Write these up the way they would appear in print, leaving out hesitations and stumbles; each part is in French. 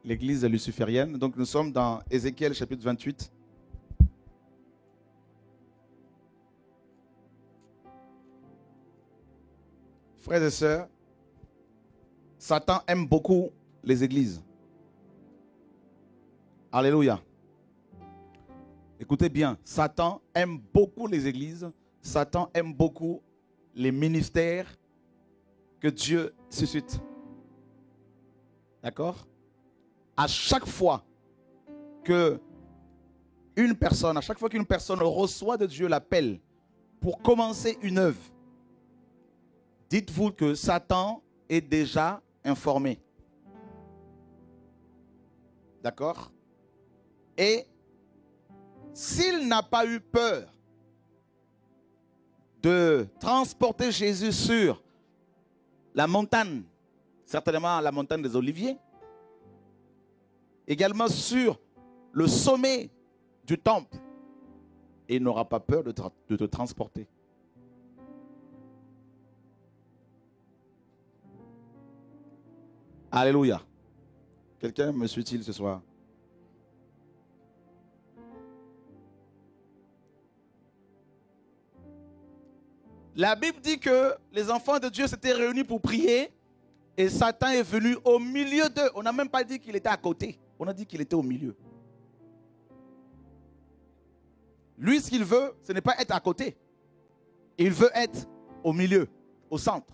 l'église luciférienne. Donc nous sommes dans Ézéchiel chapitre 28. Frères et sœurs, Satan aime beaucoup les églises. Alléluia. Écoutez bien, Satan aime beaucoup les églises. Satan aime beaucoup les ministères que Dieu suscite. D'accord? À chaque fois qu'une personne reçoit de Dieu l'appel pour commencer une œuvre, dites-vous que Satan est déjà informé. D'accord? Et s'il n'a pas eu peur de transporter Jésus sur la montagne, certainement la montagne des Oliviers, également sur le sommet du temple, il n'aura pas peur de te transporter. Alléluia. Quelqu'un me suit-il ce soir? La Bible dit que les enfants de Dieu s'étaient réunis pour prier et Satan est venu au milieu d'eux. On n'a même pas dit qu'il était à côté. On a dit qu'il était au milieu. Lui, ce qu'il veut, ce n'est pas être à côté. Il veut être au milieu, au centre.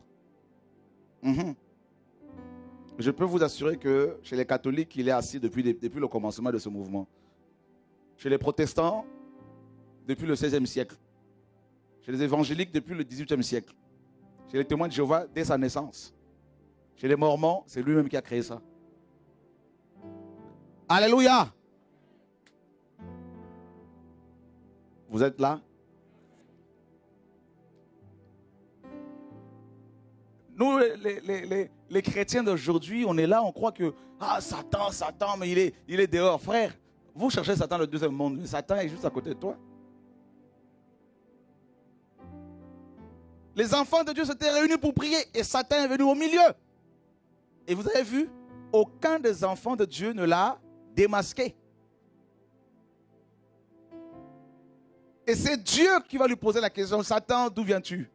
Je peux vous assurer que chez les catholiques, il est assis depuis le commencement de ce mouvement. Chez les protestants, depuis le XVIe siècle. Chez les évangéliques, depuis le XVIIIe siècle. Chez les témoins de Jéhovah, dès sa naissance. Chez les mormons, c'est lui-même qui a créé ça. Alléluia! Vous êtes là? Nous, les chrétiens d'aujourd'hui, on est là, on croit que Satan, mais il est dehors. Frère, vous cherchez Satan le deuxième monde, mais Satan est juste à côté de toi. Les enfants de Dieu s'étaient réunis pour prier et Satan est venu au milieu. Et vous avez vu, aucun des enfants de Dieu ne l'a démasqué. Et c'est Dieu qui va lui poser la question, Satan, d'où viens-tu?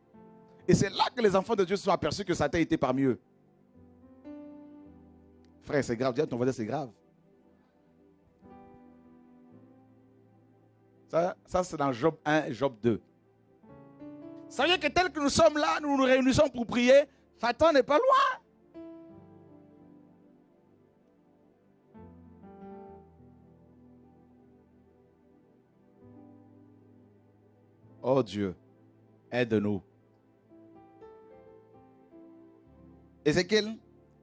Et c'est là que les enfants de Dieu se sont aperçus que Satan était parmi eux. Frère, c'est grave, dis à ton voisin, c'est grave. Ça c'est dans Job 1 et Job 2. Ça veut dire que tel que nous sommes là, nous nous réunissons pour prier, Satan n'est pas loin. Oh Dieu, aide-nous. Ézéchiel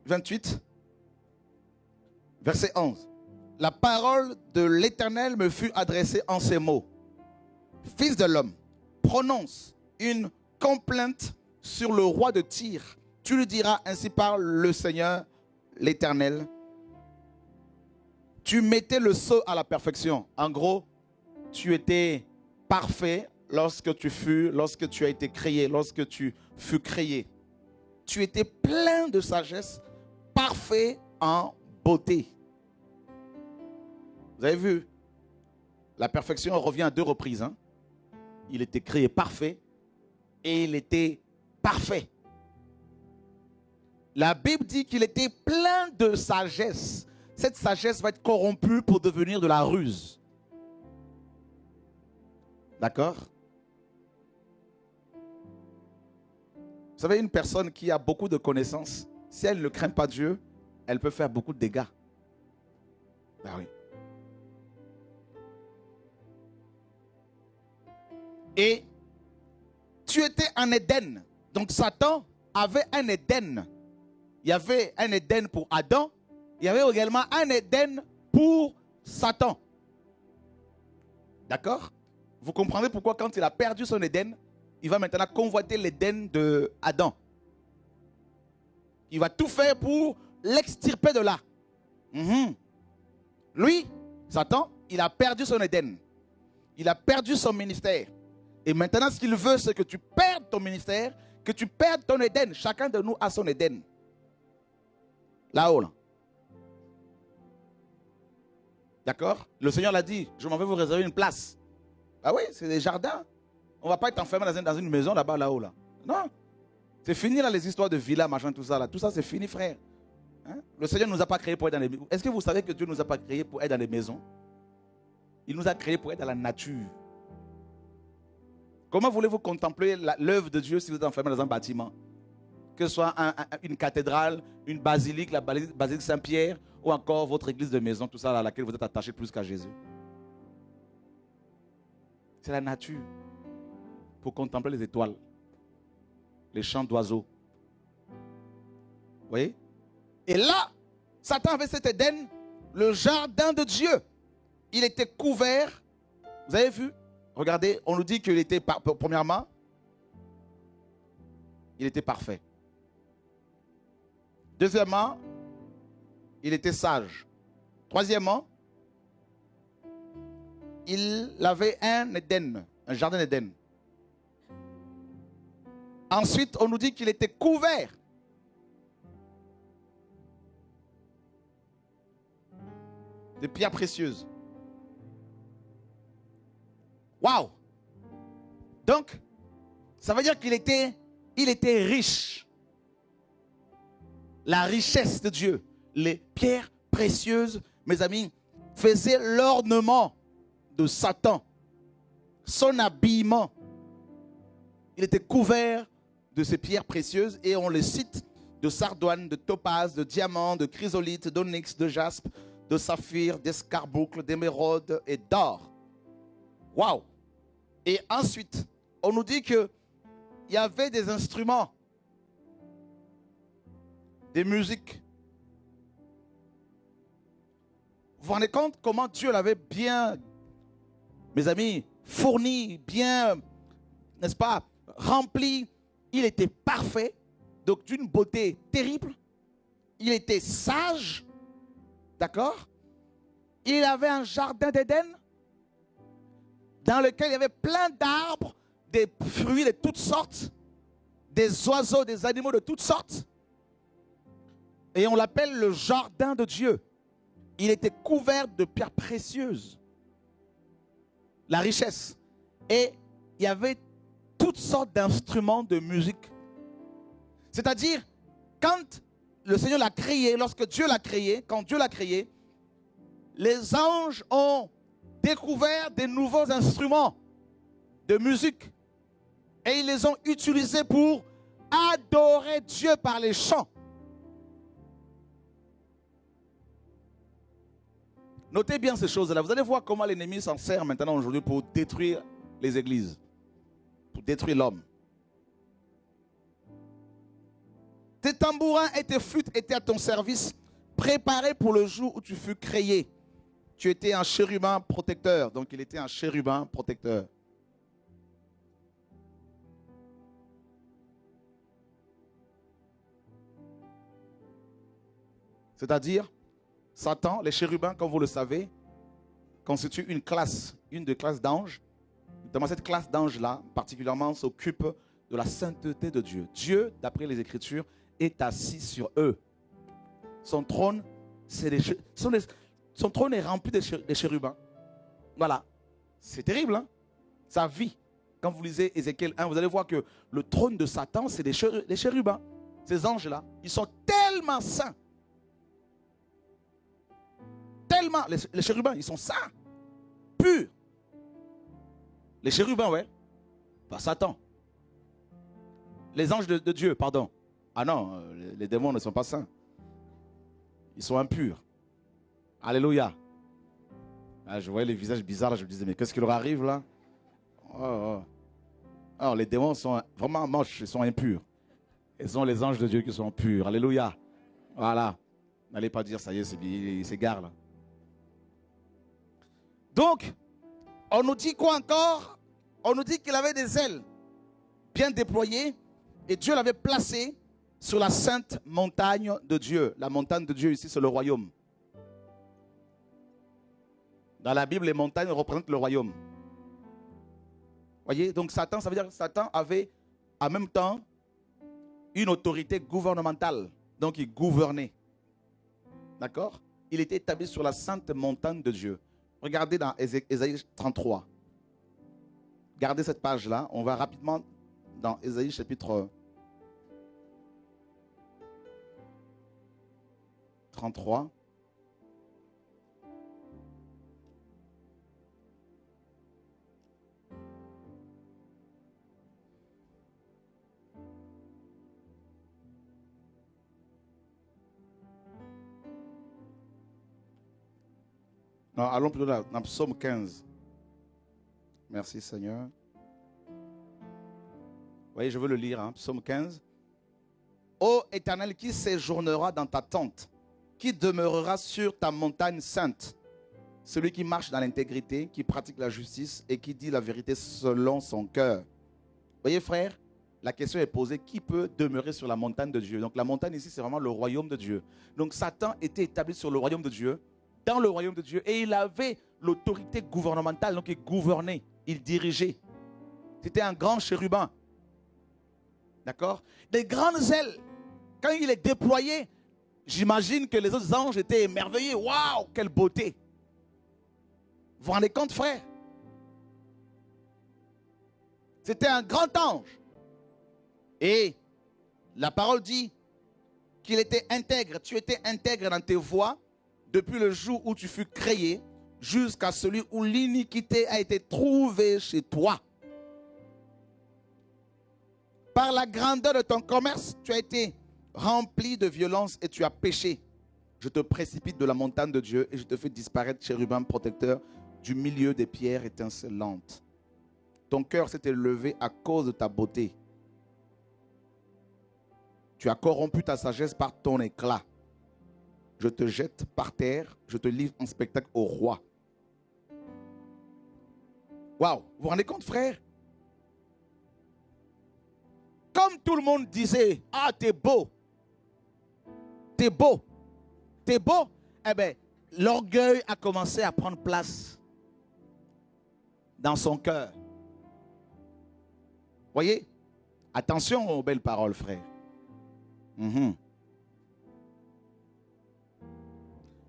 28, verset 11. La parole de l'Éternel me fut adressée en ces mots. Fils de l'homme, prononce une complainte sur le roi de Tyr. Tu lui diras, ainsi parle le Seigneur, l'Éternel. Tu mettais le sceau à la perfection. En gros, tu étais parfait lorsque tu as été créé, lorsque tu fus créé. Tu étais plein de sagesse, parfait en beauté. Vous avez vu, la perfection revient à 2 reprises. Hein? Il était créé parfait et il était parfait. La Bible dit qu'il était plein de sagesse. Cette sagesse va être corrompue pour devenir de la ruse. D'accord? Vous savez, une personne qui a beaucoup de connaissances, si elle ne craint pas Dieu, elle peut faire beaucoup de dégâts. Ben oui. Et tu étais en Éden. Donc Satan avait un Éden. Il y avait un Éden pour Adam. Il y avait également un Éden pour Satan. D'accord? Vous comprenez pourquoi quand il a perdu son Éden, il va maintenant convoiter l'Éden de Adam. Il va tout faire pour l'extirper de là. Lui, Satan, il a perdu son Éden. Il a perdu son ministère. Et maintenant, ce qu'il veut, c'est que tu perdes ton ministère, que tu perdes ton Éden. Chacun de nous a son Éden. Là-haut, là. D'accord? Le Seigneur l'a dit, je m'en vais vous réserver une place. Ah oui, c'est des jardins. On ne va pas être enfermé dans une maison là-bas, là-haut. Là. Non. C'est fini là, les histoires de villas, machin, tout ça. Là. Tout ça, c'est fini, frère. Hein? Le Seigneur ne nous a pas créés pour être dans les maisons. Est-ce que vous savez que Dieu ne nous a pas créés pour être dans les maisons? Il nous a créés pour être dans la nature. Comment voulez-vous contempler l'œuvre de Dieu si vous êtes enfermé dans un bâtiment? Que ce soit une cathédrale, une basilique, la basilique Saint-Pierre, ou encore votre église de maison, tout ça à laquelle vous êtes attaché plus qu'à Jésus. C'est la nature. Pour contempler les étoiles, les chants d'oiseaux. Vous voyez? Et là, Satan avait cet Éden, le jardin de Dieu. Il était couvert. Vous avez vu? Regardez, on nous dit qu'il était, premièrement, il était parfait. Deuxièmement, il était sage. Troisièmement, il avait un Éden, un jardin d'Éden. Ensuite, on nous dit qu'il était couvert. De pierres précieuses. Waouh! Donc, ça veut dire qu'il était riche. La richesse de Dieu, les pierres précieuses, mes amis, faisaient l'ornement de Satan. Son habillement. Il était couvert de ces pierres précieuses et on les cite de sardoine, de topaze, de diamant, de chrysolite, d'onyx, de jaspe, de saphir, d'escarboucle, d'émeraude et d'or. Waouh! Et ensuite, on nous dit qu'il y avait des instruments, des musiques. Vous vous rendez compte comment Dieu l'avait bien, mes amis, fourni, bien, n'est-ce pas, rempli. Il était parfait, donc d'une beauté terrible. Il était sage, d'accord? Il avait un jardin d'Éden dans lequel il y avait plein d'arbres, des fruits de toutes sortes, des oiseaux, des animaux de toutes sortes. Et on l'appelle le jardin de Dieu. Il était couvert de pierres précieuses. La richesse. Et il y avait toutes sortes d'instruments de musique. C'est-à-dire, quand le Seigneur l'a créé, lorsque Dieu l'a créé, quand Dieu l'a créé, les anges ont découvert des nouveaux instruments de musique. Et ils les ont utilisés pour adorer Dieu par les chants. Notez bien ces choses-là. Vous allez voir comment l'ennemi s'en sert maintenant aujourd'hui pour détruire les églises. Pour détruire l'homme. Tes tambourins et tes flûtes étaient à ton service, préparés pour le jour où tu fus créé. Tu étais un chérubin protecteur. Donc il était un chérubin protecteur. C'est-à-dire, Satan, les chérubins, comme vous le savez, constituent une classe, une des classes d'anges. Notamment cette classe d'anges-là, particulièrement, s'occupe de la sainteté de Dieu. Dieu, d'après les Écritures, est assis sur eux. Son trône, son trône est rempli de chérubins. Voilà. C'est terrible, hein? Sa vie. Quand vous lisez Ézéchiel 1, vous allez voir que le trône de Satan, c'est des chérubins. Ces anges-là, ils sont tellement saints. Tellement, les chérubins, ils sont saints, purs. Les chérubins, ouais, pas Satan. Les anges de Dieu, pardon. Ah non, les démons ne sont pas saints. Ils sont impurs. Alléluia. Ah, je voyais les visages bizarres, là, je me disais, mais qu'est-ce qui leur arrive là? Oh. Alors, les démons sont vraiment moches, ils sont impurs. Ils sont les anges de Dieu qui sont purs. Alléluia. Voilà. N'allez pas dire, ça y est, il s'égare là. Donc, on nous dit quoi encore? On nous dit qu'il avait des ailes bien déployées et Dieu l'avait placé sur la sainte montagne de Dieu. La montagne de Dieu ici, c'est le royaume. Dans la Bible, les montagnes représentent le royaume. Voyez, donc Satan, ça veut dire que Satan avait en même temps une autorité gouvernementale. Donc il gouvernait. D'accord? il était établi sur la sainte montagne de Dieu. Regardez dans Ésaïe 33. Gardez cette page-là. On va rapidement dans Ésaïe chapitre 33. Non, allons plutôt dans Psaume 15. Merci Seigneur. Vous voyez, je veux le lire, hein, Psaume 15. Ô Éternel, qui séjournera dans ta tente, qui demeurera sur ta montagne sainte, celui qui marche dans l'intégrité, qui pratique la justice et qui dit la vérité selon son cœur. Vous voyez frère, la question est posée, qui peut demeurer sur la montagne de Dieu? Donc la montagne ici, c'est vraiment le royaume de Dieu. Donc Satan était établi sur le royaume de Dieu, dans le royaume de Dieu, et il avait l'autorité gouvernementale, donc il gouvernait, il dirigeait. C'était un grand chérubin. D'accord? Des grandes ailes. Quand il est déployé, j'imagine que les autres anges étaient émerveillés. Waouh, quelle beauté! Vous vous rendez compte, frère? C'était un grand ange. Et la parole dit qu'il était intègre. Tu étais intègre dans tes voies depuis le jour où tu fus créé jusqu'à celui où l'iniquité a été trouvée chez toi. Par la grandeur de ton commerce, tu as été rempli de violence et tu as péché. Je te précipite de la montagne de Dieu et je te fais disparaître, chérubin protecteur, du milieu des pierres étincelantes. Ton cœur s'est élevé à cause de ta beauté. Tu as corrompu ta sagesse par ton éclat. Je te jette par terre, je te livre en spectacle au roi. Waouh, vous vous rendez compte, frère? Comme tout le monde disait, ah, t'es beau. T'es beau. T'es beau. Eh bien, l'orgueil a commencé à prendre place dans son cœur. Voyez? Attention aux belles paroles, frère.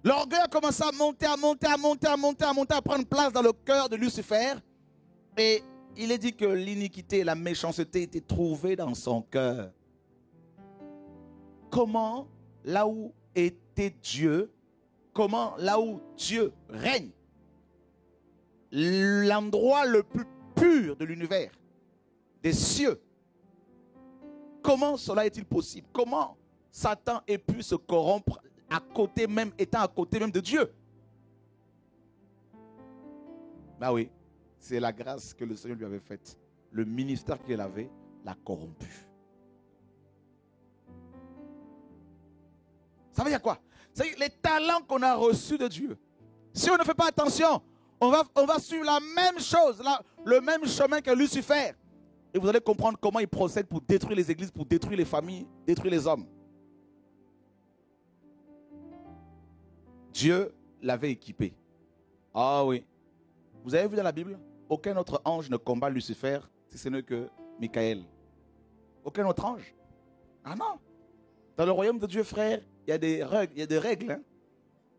L'orgueil a commencé à monter, à prendre place dans le cœur de Lucifer. Et il est dit que l'iniquité et la méchanceté étaient trouvées dans son cœur. Comment, là où était Dieu, comment, là où Dieu règne, l'endroit le plus pur de l'univers, des cieux, comment cela est-il possible? Comment Satan ait pu se corrompre à côté même, étant à côté même de Dieu? Ben oui, c'est la grâce que le Seigneur lui avait faite. Le ministère qu'il avait l'a corrompu. Ça veut dire quoi? C'est les talents qu'on a reçus de Dieu. Si on ne fait pas attention, on va suivre la même chose, le même chemin que Lucifer. Et vous allez comprendre comment il procède pour détruire les églises, pour détruire les familles, détruire les hommes. Dieu l'avait équipé. Ah oui. Vous avez vu dans la Bible, aucun autre ange ne combat Lucifer si ce n'est que Michael. Aucun autre ange. Ah non. Dans le royaume de Dieu, frère, il y a des règles. Il y a des règles. Hein?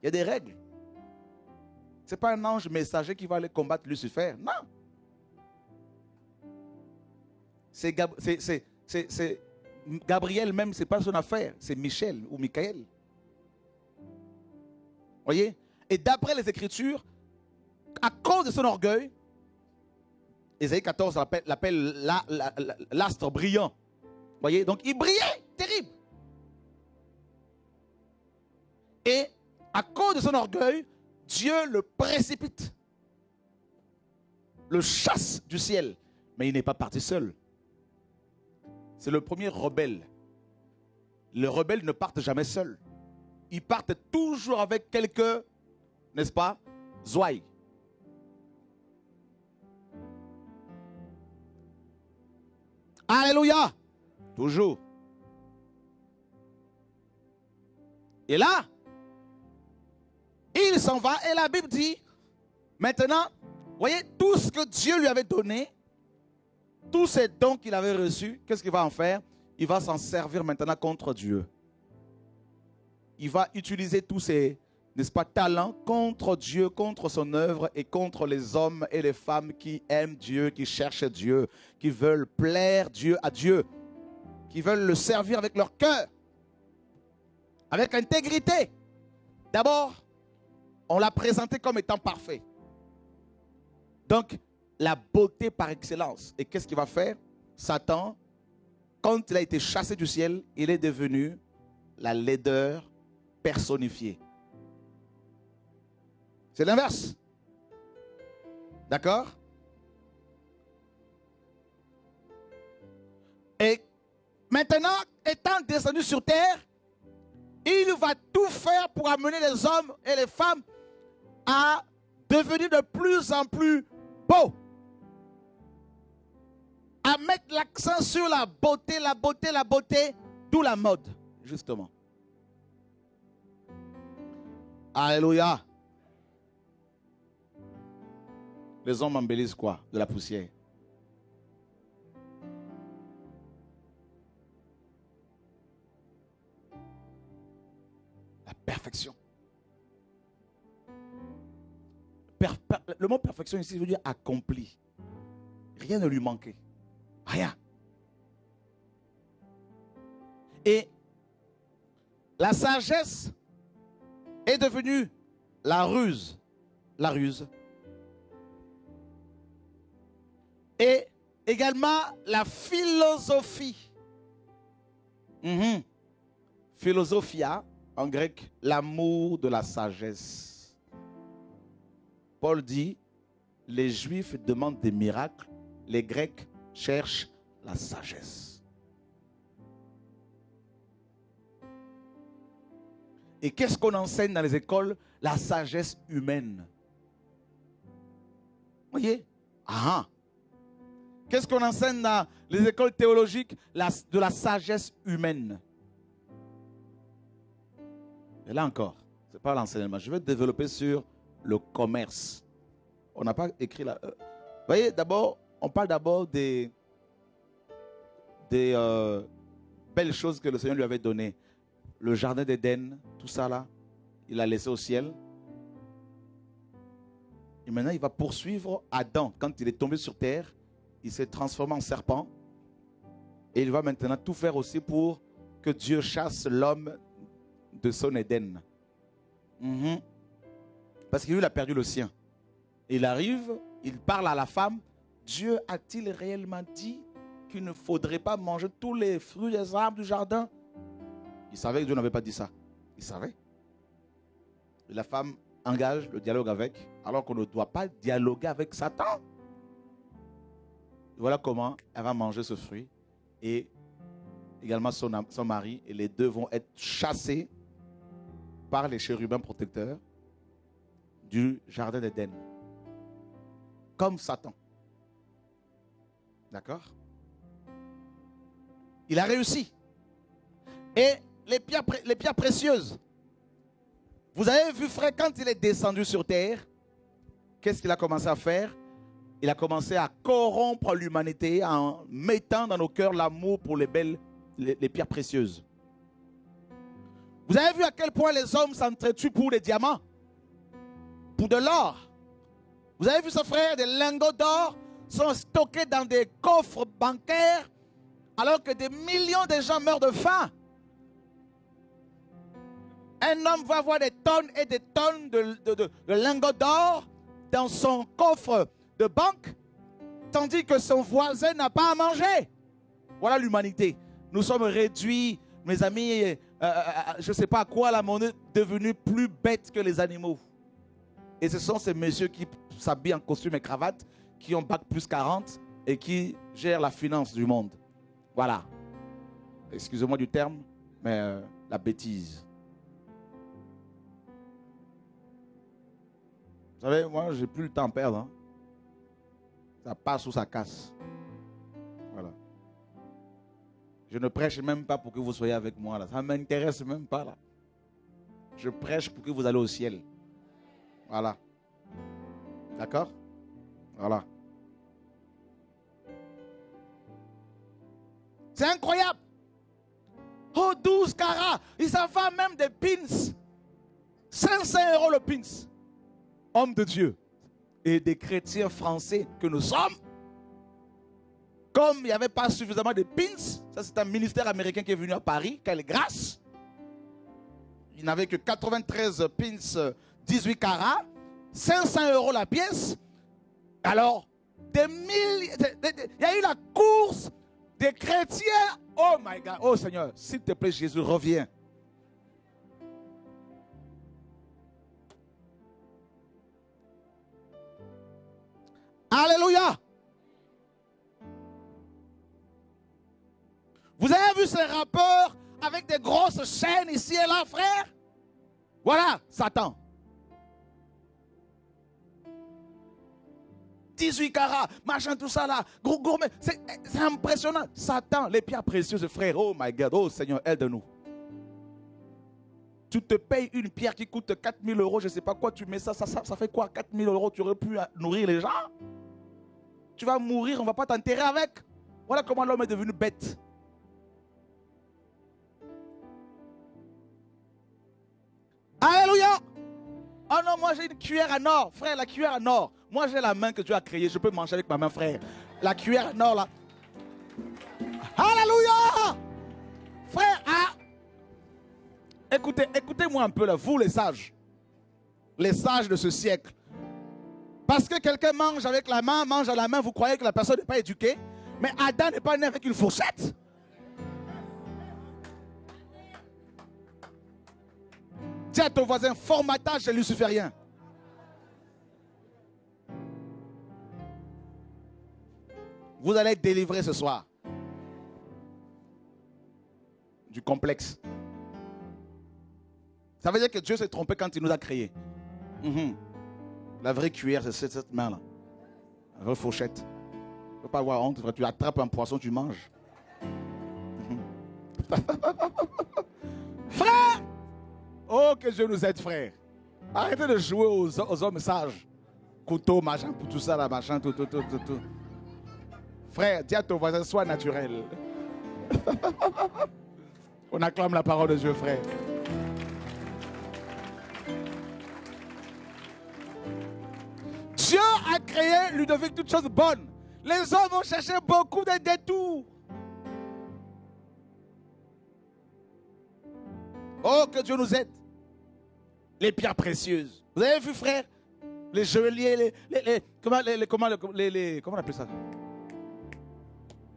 Il y a des règles. Ce n'est pas un ange messager qui va aller combattre Lucifer. Non. C'est Gabriel même, ce n'est pas son affaire. C'est Michel ou Michael. Voyez? Et d'après les Écritures, à cause de son orgueil, Ésaïe 14 l'appelle l'astre brillant. Voyez? Donc il brillait, terrible. Et à cause de son orgueil, Dieu le précipite, le chasse du ciel. Mais il n'est pas parti seul. C'est le premier rebelle. Les rebelles ne partent jamais seuls. Ils partent toujours avec quelques, n'est-ce pas, zouailles. Alléluia. Toujours. Et là, il s'en va et la Bible dit, maintenant, voyez, tout ce que Dieu lui avait donné, tous ces dons qu'il avait reçus, qu'est-ce qu'il va en faire? Il va s'en servir maintenant contre Dieu. Il va utiliser tous ces n'est-ce pas, talent contre Dieu, contre son œuvre et contre les hommes et les femmes qui aiment Dieu, qui cherchent Dieu, qui veulent plaire à Dieu, qui veulent le servir avec leur cœur, avec intégrité. D'abord, on l'a présenté comme étant parfait. Donc, la beauté par excellence. Et qu'est-ce qu'il va faire? Satan, quand il a été chassé du ciel, il est devenu la laideur personnifiée. C'est l'inverse. D'accord? Et maintenant, étant descendu sur terre, il va tout faire pour amener les hommes et les femmes à devenir de plus en plus beaux. À mettre l'accent sur la beauté, la beauté, la beauté, d'où la mode, justement. Alléluia. Les hommes embellissent quoi? De la poussière. La perfection. Le mot perfection ici veut dire accompli. Rien ne lui manquait. Rien. Et la sagesse est devenue la ruse. La ruse. Et également la philosophie. Philosophia, en grec, l'amour de la sagesse. Paul dit, les Juifs demandent des miracles, les Grecs cherchent la sagesse. Et qu'est-ce qu'on enseigne dans les écoles? La sagesse humaine. Vous voyez? Ah. Qu'est-ce qu'on enseigne dans les écoles théologiques? De la sagesse humaine. Et là encore, ce n'est pas l'enseignement. Je vais développer sur le commerce. On n'a pas écrit là. Vous voyez, d'abord, on parle d'abord des belles choses que le Seigneur lui avait données. Le jardin d'Éden, tout ça là, il l'a laissé au ciel. Et maintenant, il va poursuivre Adam. Quand il est tombé sur terre, il s'est transformé en serpent. Et il va maintenant tout faire aussi pour que Dieu chasse l'homme de son Éden. Parce qu'il a perdu le sien. Il arrive, il parle à la femme. Dieu a-t-il réellement dit qu'il ne faudrait pas manger tous les fruits des arbres du jardin? Il savait que Dieu n'avait pas dit ça. Il savait. Et la femme engage le dialogue avec, alors qu'on ne doit pas dialoguer avec Satan. Voilà comment elle va manger ce fruit. Et également son mari. Et les deux vont être chassés par les chérubins protecteurs du jardin d'Éden. Comme Satan. D'accord? Il a réussi. Et les pierres précieuses. Vous avez vu, frère, quand il est descendu sur terre, qu'est-ce qu'il a commencé à faire? Il a commencé à corrompre l'humanité en mettant dans nos cœurs l'amour pour les pierres précieuses. Vous avez vu à quel point les hommes s'entretuent pour des diamants, pour de l'or. Vous avez vu ce frère, des lingots d'or sont stockés dans des coffres bancaires alors que des millions de gens meurent de faim. Un homme va avoir des tonnes et des tonnes de lingots d'or dans son coffre de banque, tandis que son voisin n'a pas à manger. Voilà l'humanité. Nous sommes réduits, mes amis, je ne sais pas à quoi, la monnaie est devenue plus bête que les animaux. Et ce sont ces messieurs qui s'habillent en costume et cravate, qui ont bac plus 40 et qui gèrent la finance du monde. Voilà. Excusez-moi du terme, mais la bêtise. Vous savez, moi, j'ai plus le temps à perdre. Hein. Ça passe ou ça casse. Voilà. Je ne prêche même pas pour que vous soyez avec moi là. Ça ne m'intéresse même pas là. Je prêche pour que vous allez au ciel. Voilà. D'accord? Voilà. C'est incroyable. Oh, 12 carats. Il s'en va même des pins. 500 € le pins. Homme de Dieu. Et des chrétiens français que nous sommes, comme il n'y avait pas suffisamment de pins, ça c'est un ministère américain qui est venu à Paris, quelle grâce. Il n'avait que 93 pins 18 carats, 500 € la pièce. Alors, il y a eu la course des chrétiens. Oh my God, oh Seigneur, s'il te plaît Jésus, reviens. Alléluia. Vous avez vu ces rappeurs avec des grosses chaînes ici et là, frère? Voilà, Satan. 18 carats, machin, tout ça là, gourmet, c'est impressionnant. Satan, les pierres précieuses, frère, oh my God, oh Seigneur, aide-nous. Tu te payes une pierre qui coûte 4000 €, je ne sais pas quoi, tu mets ça fait quoi? 4000 €, tu aurais pu nourrir les gens? Tu vas mourir, on ne va pas t'enterrer avec. Voilà comment l'homme est devenu bête. Alléluia. Oh non, moi j'ai une cuillère en or. Frère, la cuillère en or. Moi j'ai la main que Dieu a créée. Je peux manger avec ma main, frère. La cuillère en or là. Alléluia. Frère, écoutez-moi un peu là, vous les sages. Les sages de ce siècle. Parce que quelqu'un mange avec la main, mange à la main, vous croyez que la personne n'est pas éduquée. Mais Adam n'est pas né avec une fourchette. Dis à ton voisin, formatage luciférien. Vous allez être délivré ce soir du complexe. Ça veut dire que Dieu s'est trompé quand il nous a créés. La vraie cuillère, c'est cette main-là. La vraie fourchette. Tu ne peux pas avoir honte. Tu attrapes un poisson, tu manges. Frère! Oh, que Dieu nous aide, frère. Arrêtez de jouer aux hommes sages. Couteau, machin, pour tout ça, là, machin, tout. Frère, dis à ton voisin, sois naturel. On acclame la parole de Dieu, frère. Dieu a créé Ludovic toutes choses bonnes. Les hommes ont cherché beaucoup de détours. Oh, que Dieu nous aide. Les pierres précieuses. Vous avez vu, frère? Les joailliers, comment on appelle ça?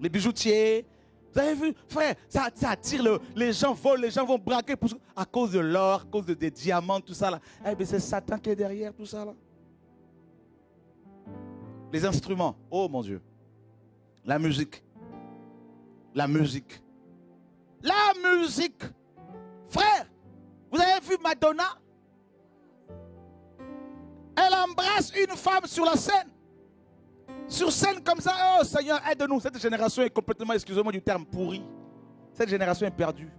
Les bijoutiers. Vous avez vu, frère? Ça attire les gens volent, les gens vont braquer à cause de l'or, à cause des diamants, tout ça là. Eh bien, c'est Satan qui est derrière tout ça là. Les instruments. Oh mon Dieu. La musique. La musique. La musique. Frère, vous avez vu Madonna? Elle embrasse une femme sur la scène. Sur scène comme ça. Oh Seigneur, aide-nous. Cette génération est complètement, excusez-moi du terme, pourrie. Cette génération est perdue.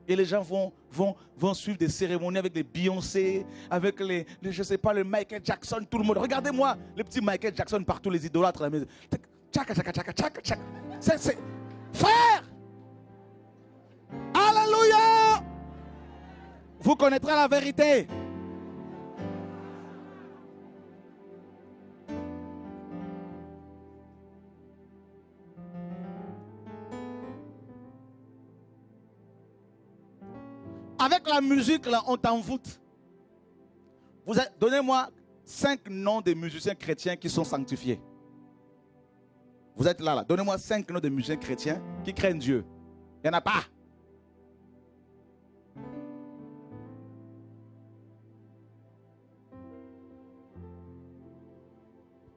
Et les gens vont suivre des cérémonies avec les Beyoncé, avec les je ne sais pas, le Michael Jackson, tout le monde. Regardez-moi, les petits Michael Jackson partout, les idolâtres à la maison. Tchaka, tchaka, tchaka, tchaka, tchaka. Frère! Alléluia! Vous connaîtrez la vérité. Avec la musique, là, on t'envoûte. Donnez-moi 5 noms de musiciens chrétiens qui sont sanctifiés. Vous êtes là. Donnez-moi 5 noms de musiciens chrétiens qui craignent Dieu. Il n'y en a pas.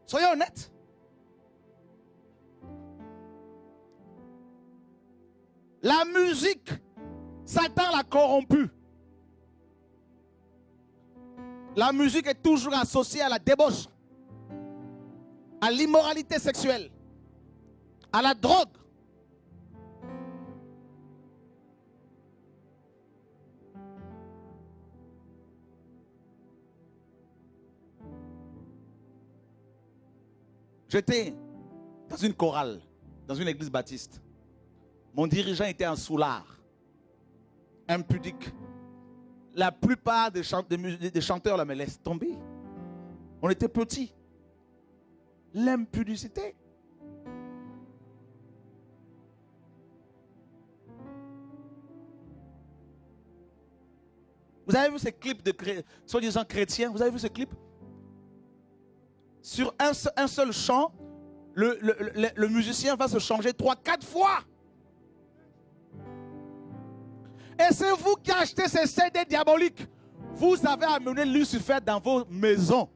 Soyez honnêtes. La musique, Satan l'a corrompu. La musique est toujours associée à la débauche, à l'immoralité sexuelle, à la drogue. J'étais dans une chorale, dans une église baptiste. Mon dirigeant était un soulard, impudique. la plupart des chanteurs là, mais laisse tomber. On était petits. L'impudicité. Vous avez vu ces clips de soi-disant chrétiens? Vous avez vu ces clips? Sur un seul chant, le musicien va se changer 3-4 fois. Et c'est vous qui achetez ces CD diaboliques. Vous avez amené Lucifer dans vos maisons.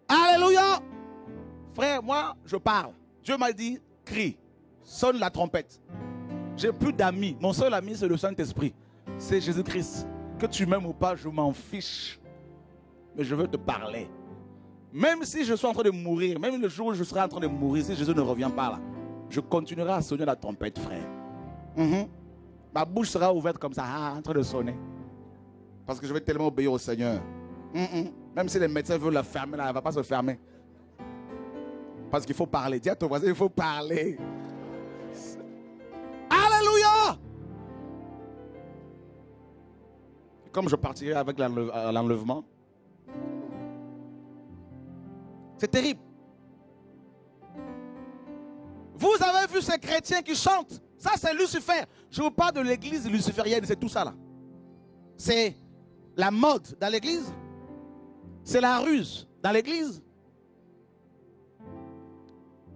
Alléluia. Frère, moi, je parle. Dieu m'a dit, crie, sonne la trompette. J'ai plus d'amis. Mon seul ami, c'est le Saint-Esprit. C'est Jésus-Christ. Que tu m'aimes ou pas, je m'en fiche. Mais je veux te parler. Même si je suis en train de mourir, même le jour où je serai en train de mourir, si Jésus ne revient pas là, je continuerai à sonner la trompette, frère. Ma bouche sera ouverte comme ça, en train de sonner. Parce que je vais tellement obéir au Seigneur. Même si les médecins veulent la fermer, là, elle ne va pas se fermer. Parce qu'il faut parler. Dis à ton voisin, il faut parler. Alléluia! Comme je partirai avec l'enlèvement, c'est terrible. Vous avez vu ces chrétiens qui chantent. Ça, c'est Lucifer. Je vous parle de l'église luciférienne. C'est tout ça là. C'est la mode dans l'église. C'est la ruse dans l'église.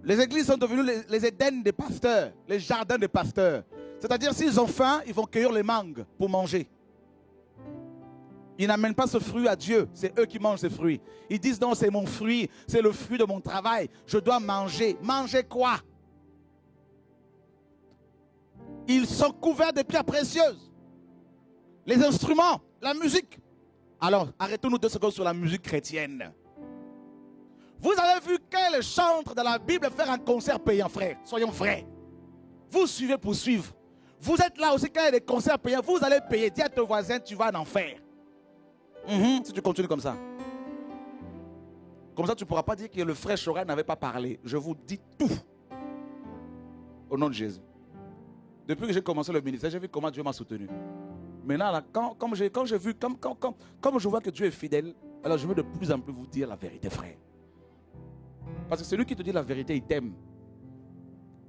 Les églises sont devenues les Édens des pasteurs, les jardins des pasteurs. C'est-à-dire, s'ils ont faim, ils vont cueillir les mangues pour manger. Ils n'amènent pas ce fruit à Dieu, c'est eux qui mangent ces fruits. Ils disent non, c'est mon fruit, c'est le fruit de mon travail, je dois manger. Manger quoi? Ils sont couverts de pierres précieuses. Les instruments, la musique. Alors, arrêtons-nous 2 secondes sur la musique chrétienne. Vous avez vu quel chantre dans la Bible faire un concert payant, frère? Soyons vrais. Vous suivez pour suivre. Vous êtes là aussi quand il y a des concerts payants, vous allez payer. Dis à ton voisin, tu vas en enfer. Si tu continues comme ça. Comme ça, tu ne pourras pas dire que le frère Chora n'avait pas parlé. Je vous dis tout. Au nom de Jésus. Depuis que j'ai commencé le ministère, j'ai vu comment Dieu m'a soutenu. Maintenant, là, comme je vois que Dieu est fidèle, alors je veux de plus en plus vous dire la vérité, frère. Parce que celui qui te dit la vérité, il t'aime.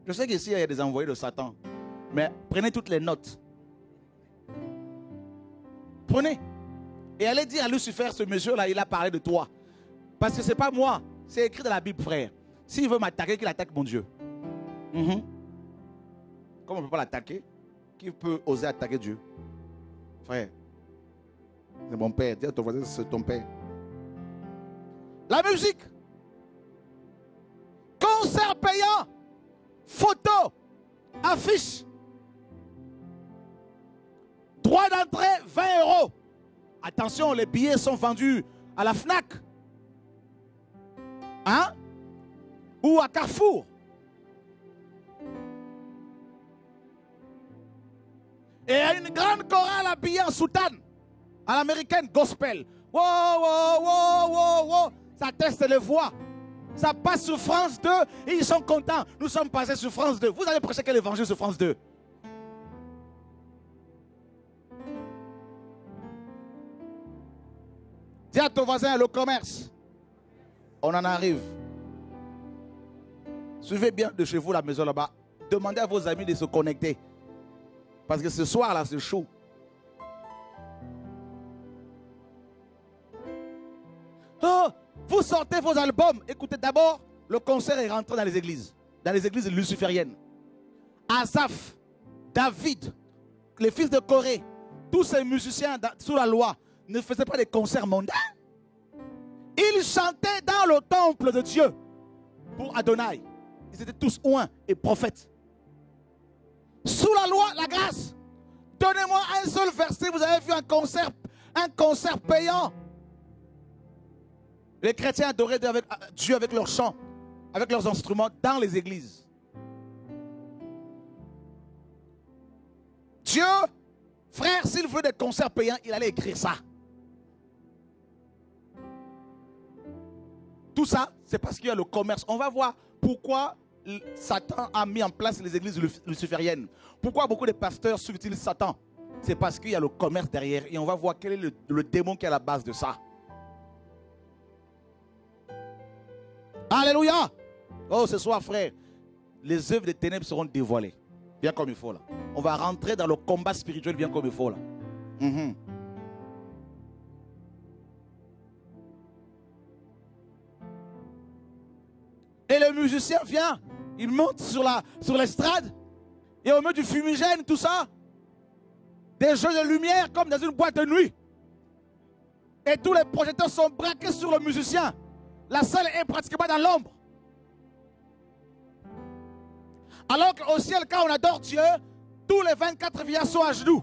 Je sais qu'ici, il y a des envoyés de Satan. Mais prenez toutes les notes. Prenez. Et allez dire à Lucifer, ce monsieur-là, il a parlé de toi. Parce que ce n'est pas moi. C'est écrit dans la Bible, frère. S'il veut m'attaquer, qu'il attaque mon Dieu. Comme on ne peut pas l'attaquer, qui peut oser attaquer Dieu? Frère, c'est mon père. Dis à ton voisin, c'est ton père. La musique. Concert payant. Photo. Affiche. Droit d'entrée, 20 €. Attention, les billets sont vendus à la Fnac. Hein? Ou à Carrefour. Et il y a une grande chorale habillée en soutane. À l'américaine, gospel. Wow, wow, wow, wow, wow. Ça teste les voix. Ça passe sur France 2 et ils sont contents. Nous sommes passés sur France 2. Vous allez prêcher quel évangile sur France 2? Dis à ton voisin, le commerce. On en arrive. Suivez bien de chez vous la maison là-bas. Demandez à vos amis de se connecter. Parce que ce soir là, c'est chaud. Oh, vous sortez vos albums. Écoutez, d'abord, le concert est rentré dans les églises lucifériennes. Asaph, David, les fils de Corée, tous ces musiciens sous la loi ne faisaient pas des concerts mondains. Ils chantaient dans le temple de Dieu pour Adonai. Ils étaient tous oints et prophètes. Sous la loi, la grâce. Donnez-moi un seul verset. Vous avez vu un concert payant. Les chrétiens adoraient Dieu avec leurs chants, avec leurs instruments dans les églises. Dieu, frère, s'il veut des concerts payants, il allait écrire ça. Tout ça, c'est parce qu'il y a le commerce. On va voir pourquoi Satan a mis en place les églises lucifériennes. Pourquoi beaucoup de pasteurs utilisent Satan? C'est parce qu'il y a le commerce derrière. Et on va voir quel est le démon qui est à la base de ça. Alléluia. Oh, ce soir, frère, les œuvres des ténèbres seront dévoilées. Bien comme il faut là. On va rentrer dans le combat spirituel bien comme il faut là. Et le musicien vient, il monte sur l'estrade, et au milieu du fumigène, tout ça, des jeux de lumière comme dans une boîte de nuit. Et tous les projecteurs sont braqués sur le musicien. La salle est pratiquement dans l'ombre. Alors qu'au ciel, quand on adore Dieu, tous les 24 vieillards sont à genoux.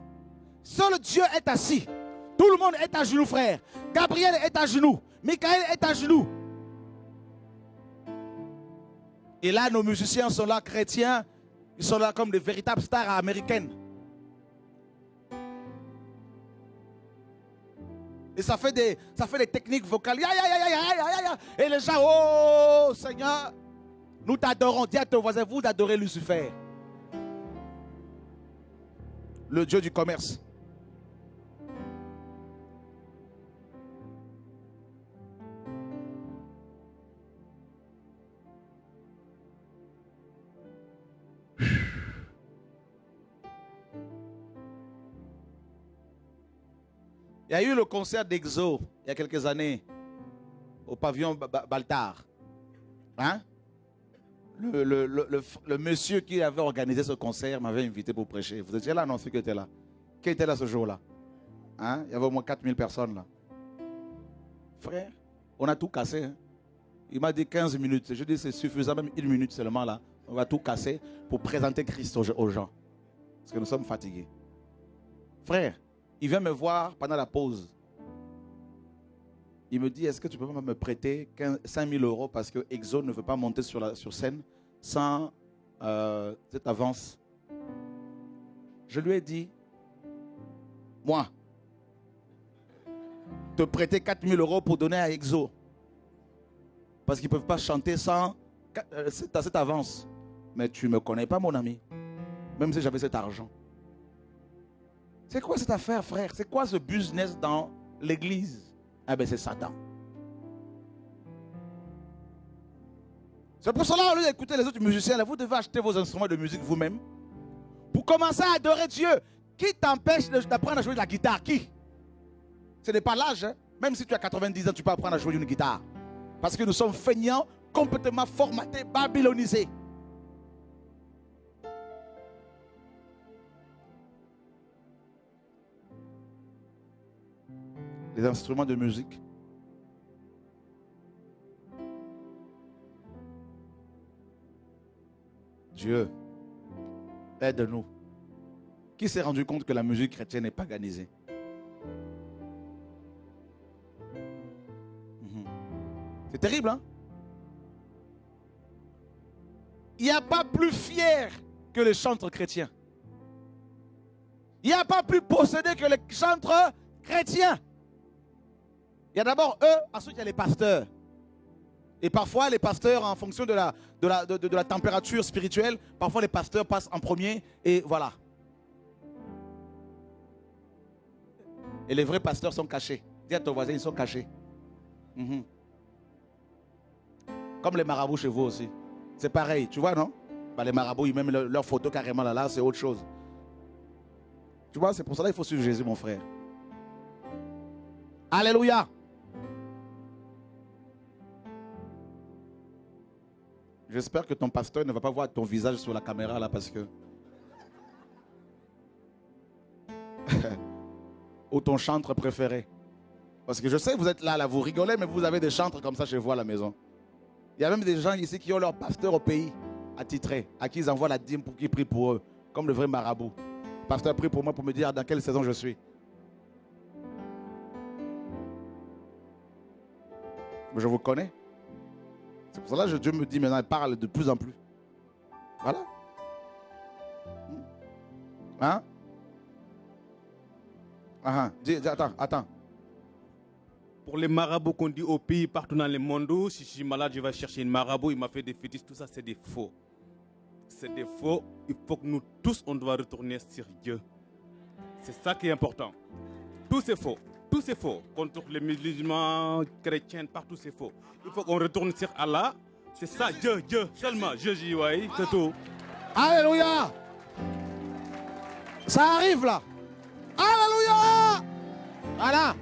Seul Dieu est assis. Tout le monde est à genoux, frère. Gabriel est à genoux. Michael est à genoux. Et là, nos musiciens sont là, chrétiens. Ils sont là comme des véritables stars américaines. Et ça fait des techniques vocales. Et les gens, oh Seigneur, nous t'adorons. Dis à ton voisin, vous adorez Lucifer. Le dieu du commerce. Il y a eu le concert d'Exo il y a quelques années au pavillon Baltard. Hein? Le monsieur qui avait organisé ce concert m'avait invité pour prêcher. Vous étiez là, non? Ceux qui étaient là. Qui était là ce jour-là? Hein? Il y avait au moins 4000 personnes là. Frère, on a tout cassé. Hein? Il m'a dit 15 minutes. Je dis c'est suffisant, même 1 minute seulement là. On va tout casser pour présenter Christ aux gens. Parce que nous sommes fatigués. Frère, il vient me voir pendant la pause. Il me dit, est-ce que tu peux pas me prêter 5 000 € parce que Exo ne veut pas monter sur scène sans cette avance. Je lui ai dit, moi, te prêter 4 000 € pour donner à Exo. Parce qu'ils ne peuvent pas chanter sans cette avance. Mais tu ne me connais pas, mon ami. Même si j'avais cet argent. C'est quoi cette affaire, frère? C'est quoi ce business dans l'église? Ah ben c'est Satan. C'est pour cela, au lieu d'écouter les autres musiciens, là, vous devez acheter vos instruments de musique vous-même. Pour commencer à adorer Dieu. Qui t'empêche d'apprendre à jouer de la guitare? Qui? Ce n'est pas l'âge. Hein? Même si tu as 90 ans, tu peux apprendre à jouer une guitare. Parce que nous sommes feignants, complètement formatés, babylonisés. Les instruments de musique. Dieu, aide-nous. Qui s'est rendu compte que la musique chrétienne n'est pas organisée? C'est terrible, hein? Il n'y a pas plus fier que les chantres chrétiens. Il n'y a pas plus possédé que les chantres chrétiens. Il y a d'abord eux, ensuite il y a les pasteurs. Et parfois les pasteurs, en fonction de la température spirituelle, parfois les pasteurs passent en premier et voilà. Et les vrais pasteurs sont cachés. Dis à ton voisin, ils sont cachés. Comme les marabouts chez vous aussi. C'est pareil, tu vois, non? Les marabouts, ils mettent leur photo carrément là, c'est autre chose. Tu vois, c'est pour cela qu'il faut suivre Jésus, mon frère. Alléluia. J'espère que ton pasteur ne va pas voir ton visage sur la caméra là parce que... Ou ton chantre préféré. Parce que je sais que vous êtes là, vous rigolez, mais vous avez des chantres comme ça chez vous à la maison. Il y a même des gens ici qui ont leur pasteur au pays attitré, à qui ils envoient la dîme pour qu'ils prient pour eux, comme le vrai marabout. Le pasteur prie pour moi pour me dire dans quelle saison je suis. Je vous connais. C'est pour cela que Dieu me dit maintenant, il parle de plus en plus. Voilà. Hein? Attends. Pour les marabouts qu'on dit au pays, partout dans le monde, si je suis malade, je vais chercher une marabout, il m'a fait des fétiches, tout ça c'est des faux. c'est des faux, il faut que nous tous, on doit retourner sur Dieu. C'est ça qui est important. Tout c'est faux. Tout c'est faux. Contre les musulmans, chrétiens, partout c'est faux. Il faut qu'on retourne sur Allah. C'est ça, Dieu, seulement. Jésus, oui, c'est tout. Alléluia. Ça arrive là. Alléluia. Voilà.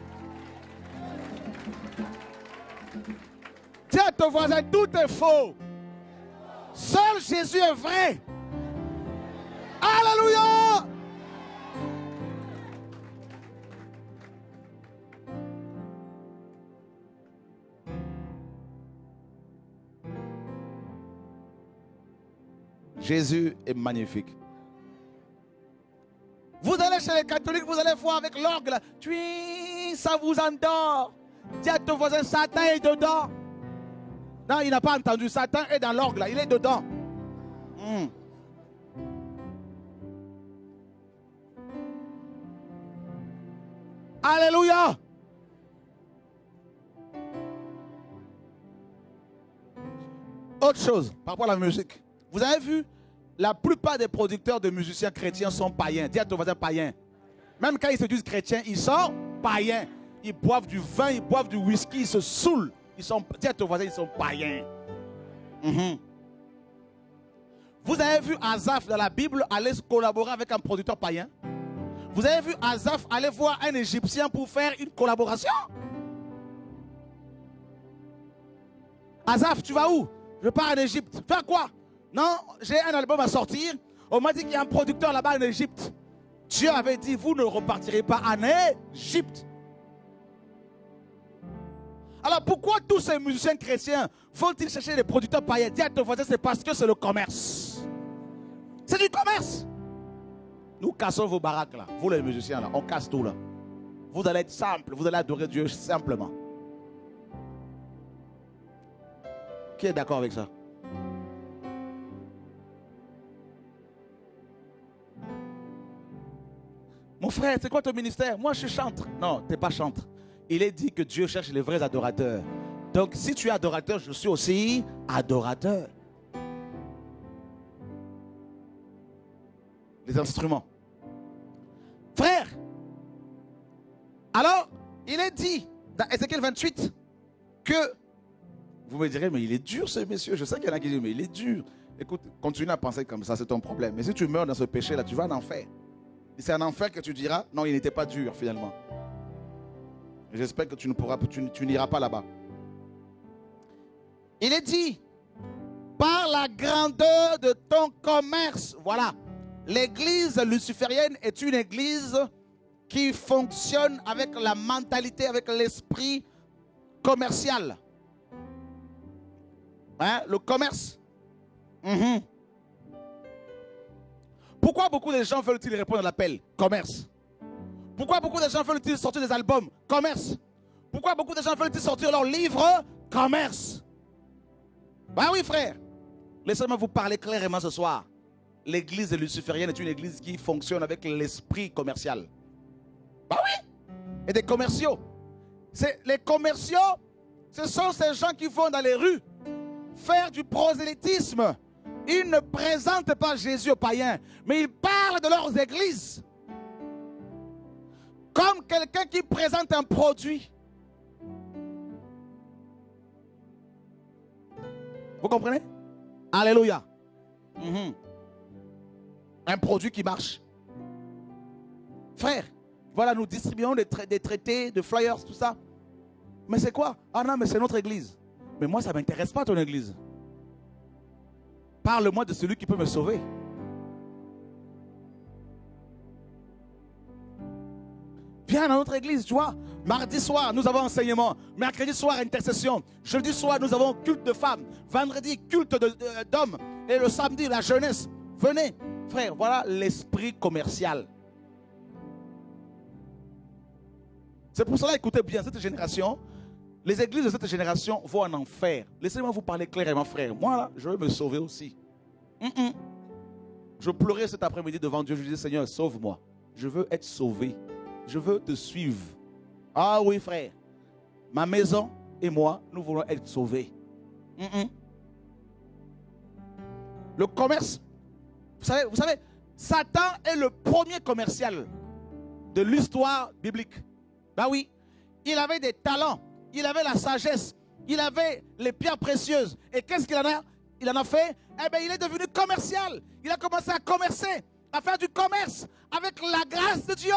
Dis à ton voisin, tout est faux. Seul Jésus est vrai. Alléluia. Jésus est magnifique. Vous allez chez les catholiques, vous allez voir avec l'orgue, ça vous endort. Dis à ton voisin, Satan est dedans. Non, il n'a pas entendu. Satan est dans l'orgue, là, il est dedans. Alléluia. Autre chose, par rapport à la musique. Vous avez vu, la plupart des producteurs de musiciens chrétiens sont païens. Dis à ton voisin païen. Même quand ils se disent chrétiens, ils sont païens. Ils boivent du vin, ils boivent du whisky, ils se saoulent. Dis à ton voisin, ils sont païens. Vous avez vu Asaph dans la Bible aller collaborer avec un producteur païen? Vous avez vu Asaph aller voir un Égyptien pour faire une collaboration? Asaph, tu vas où? Je pars en Égypte. Faire quoi? Non, j'ai un album à sortir. On m'a dit qu'il y a un producteur là-bas en Égypte. Dieu avait dit, vous ne repartirez pas en Égypte. Alors pourquoi tous ces musiciens chrétiens faut-ils chercher des producteurs païens? Dis à ton voisin, c'est parce que c'est le commerce. C'est du commerce. Nous cassons vos baraques là. Vous les musiciens là, on casse tout là. Vous allez être simple, vous allez adorer Dieu simplement. Qui est d'accord avec ça? Mon frère, c'est quoi ton ministère? Moi, je suis chantre. Non, tu n'es pas chantre. Il est dit que Dieu cherche les vrais adorateurs. Donc, si tu es adorateur, je suis aussi adorateur. Les instruments. Frère, alors, il est dit dans Ézéchiel 28 que, vous me direz, mais il est dur ce monsieur. Je sais qu'il y en a qui disent, mais il est dur. Écoute, continue à penser comme ça, c'est ton problème. Mais si tu meurs dans ce péché-là, tu vas en enfer. C'est un enfer que tu diras, non, il n'était pas dur finalement. J'espère que tu n'iras pas là-bas. Il est dit, par la grandeur de ton commerce, voilà, l'église luciférienne est une église qui fonctionne avec la mentalité, avec l'esprit commercial. Hein, le commerce. Pourquoi beaucoup de gens veulent-ils répondre à l'appel? Commerce. Pourquoi beaucoup de gens veulent-ils sortir des albums? Commerce. Pourquoi beaucoup de gens veulent-ils sortir leurs livres? Commerce. Ben oui, frère. Laissez-moi vous parler clairement ce soir. L'église luciférienne est une église qui fonctionne avec l'esprit commercial. Ben oui. Et des commerciaux. Les commerciaux, ce sont ces gens qui vont dans les rues faire du prosélytisme. Ils ne présentent pas Jésus aux païens, mais ils parlent de leurs églises. Comme quelqu'un qui présente un produit. Vous comprenez? Alléluia. Un produit qui marche. Frère, voilà, nous distribuons des traités, de flyers, tout ça. Mais c'est quoi? Ah non, mais c'est notre église. Mais moi, ça ne m'intéresse pas ton église. Parle-moi de celui qui peut me sauver. Viens dans notre église, tu vois. Mardi soir, nous avons enseignement. Mercredi soir, intercession. Jeudi soir, nous avons culte de femmes. Vendredi, culte d'hommes. Et le samedi, la jeunesse. Venez, frère, voilà l'esprit commercial. C'est pour cela, écoutez bien, cette génération, les églises de cette génération vont en enfer. Laissez-moi vous parler clairement, frère. Moi, là, je veux me sauver aussi. Je pleurais cet après-midi devant Dieu. Je disais, Seigneur, sauve-moi. Je veux être sauvé. Je veux te suivre. Ah oui, frère. Ma maison et moi, nous voulons être sauvés. Le commerce Vous savez, Satan est le premier commercial de l'histoire biblique. Ben oui, il avait des talents, il avait la sagesse, il avait les pierres précieuses. Et qu'est-ce qu'il en a? Il en a fait? Eh bien, il est devenu commercial. Il a commencé à commercer, à faire du commerce avec la grâce de Dieu.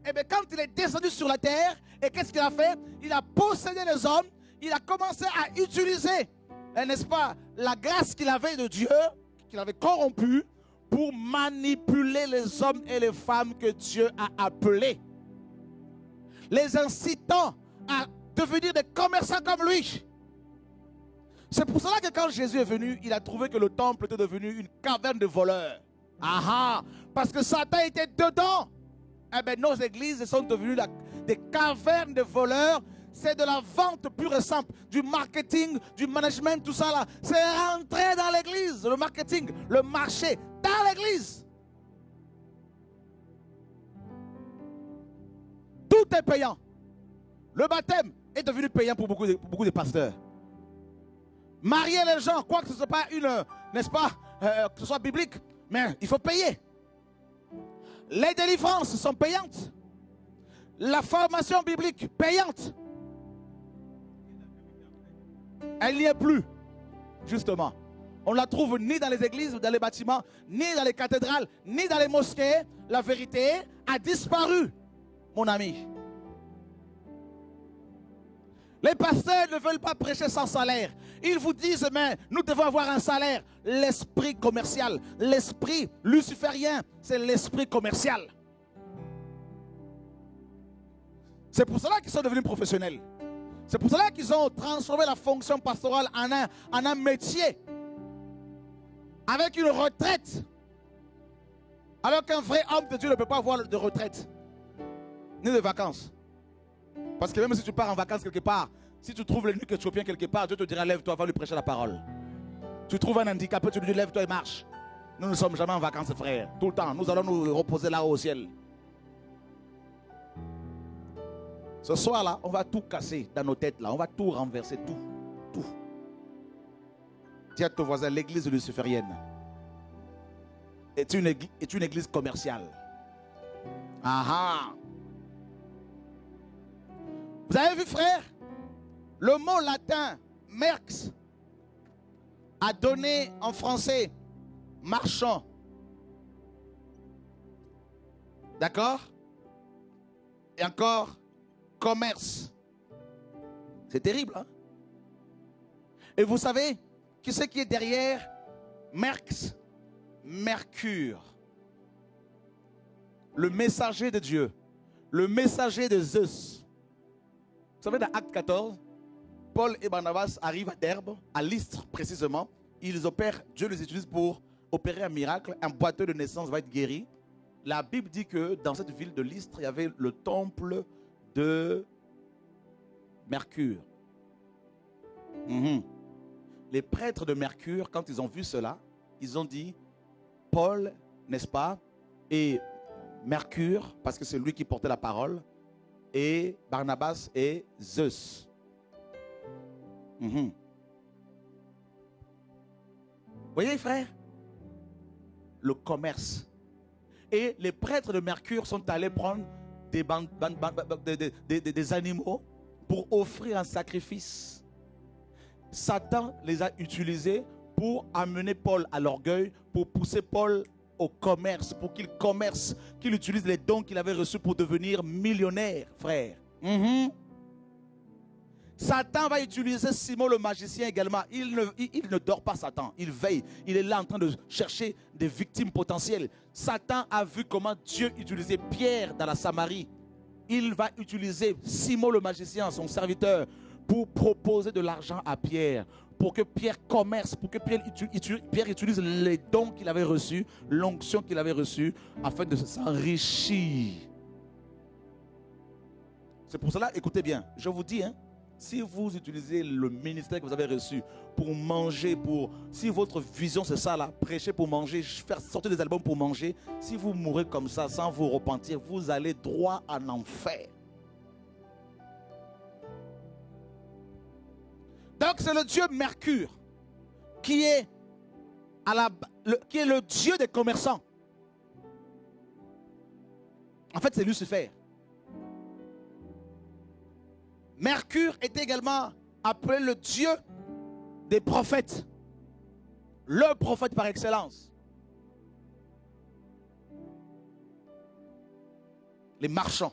Eh bien, quand il est descendu sur la terre, et qu'est-ce qu'il a fait? Il a possédé les hommes, il a commencé à utiliser, n'est-ce pas, la grâce qu'il avait de Dieu, qu'il avait corrompue, pour manipuler les hommes et les femmes que Dieu a appelés, les incitant à devenir des commerçants comme lui. C'est pour cela que quand Jésus est venu, il a trouvé que le temple était devenu une caverne de voleurs. Ah, parce que Satan était dedans. Eh bien, nos églises sont devenues des cavernes de voleurs. C'est de la vente pure et simple, du marketing, du management, tout ça là. C'est rentré dans l'église, le marketing, le marché, dans l'église. Tout est payant. Le baptême est devenu payant pour beaucoup de pasteurs. Marier les gens, quoi que ce soit pas une, n'est-ce pas, que ce soit biblique, mais il faut payer. Les délivrances sont payantes. La formation biblique payante. Elle n'y est plus, justement. On ne la trouve ni dans les églises, dans les bâtiments, ni dans les cathédrales, ni dans les mosquées. La vérité a disparu, mon ami. Les pasteurs ne veulent pas prêcher sans salaire. Ils vous disent, mais nous devons avoir un salaire. L'esprit commercial, l'esprit luciférien, c'est l'esprit commercial. C'est pour cela qu'ils sont devenus professionnels. C'est pour cela qu'ils ont transformé la fonction pastorale en un métier. Avec une retraite. Alors qu'un vrai homme de Dieu ne peut pas avoir de retraite. Ni de vacances. Parce que même si tu pars en vacances quelque part, si tu trouves le nuque éthiopien quelque part, Dieu te dira lève-toi, va lui prêcher la parole. Tu trouves un handicapé, tu lui dis lève-toi et marche. Nous ne sommes jamais en vacances, frère. Tout le temps, nous allons nous reposer là-haut au ciel. Ce soir-là, on va tout casser dans nos têtes là. On va tout renverser, tout. Dis à ton voisin, l'église luciférienne est une église commerciale. Ah. Vous avez vu, frère? Le mot latin merx a donné en français marchand. D'accord? Et encore commerce. C'est terrible, hein? Et vous savez qui c'est qui est derrière merx? Mercure. Le messager de Dieu. Le messager de Zeus. Vous savez, dans Acte 14, Paul et Barnabas arrivent à Derbe, à Lystre précisément. Ils opèrent, Dieu les utilise pour opérer un miracle. Un boiteux de naissance va être guéri. La Bible dit que dans cette ville de Lystre, il y avait le temple de Mercure. Les prêtres de Mercure, quand ils ont vu cela, ils ont dit, Paul, n'est-ce pas, et Mercure, parce que c'est lui qui portait la parole, et Barnabas et Zeus. Vous voyez, frère, le commerce. Et les prêtres de Mercure sont allés prendre des animaux pour offrir un sacrifice. Satan les a utilisés pour amener Paul à l'orgueil, pour pousser Paul au commerce, pour qu'il commerce, qu'il utilise les dons qu'il avait reçus pour devenir millionnaire, frère. Satan va utiliser Simon le magicien également. Il ne dort pas, Satan. Il veille. Il est là en train de chercher des victimes potentielles. Satan a vu comment Dieu utilisait Pierre dans la Samarie. Il va utiliser Simon le magicien, son serviteur, pour proposer de l'argent à Pierre, pour que Pierre commerce, pour que Pierre utilise les dons qu'il avait reçus, l'onction qu'il avait reçue, afin de s'enrichir. C'est pour cela, écoutez bien, je vous dis, si vous utilisez le ministère que vous avez reçu pour manger, si votre vision c'est ça là, prêcher pour manger, faire sortir des albums pour manger, si vous mourrez comme ça sans vous repentir, vous allez droit en enfer. Donc c'est le dieu Mercure qui est qui est le Dieu des commerçants. En fait, c'est Lucifer. Mercure est également appelé le Dieu des prophètes. Le prophète par excellence. Les marchands.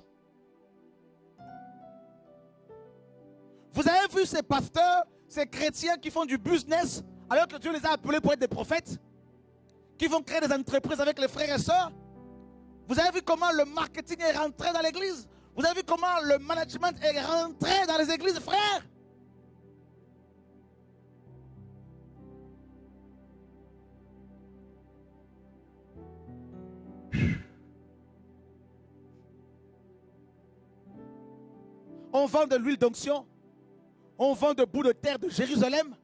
Vous avez vu ces pasteurs, ces chrétiens qui font du business alors que Dieu les a appelés pour être des prophètes, qui vont créer des entreprises avec les frères et sœurs. Vous avez vu comment le marketing est rentré dans l'église? Vous avez vu comment le management est rentré dans les églises, frères? On vend de l'huile d'onction. On vend de bouts de terre de Jérusalem.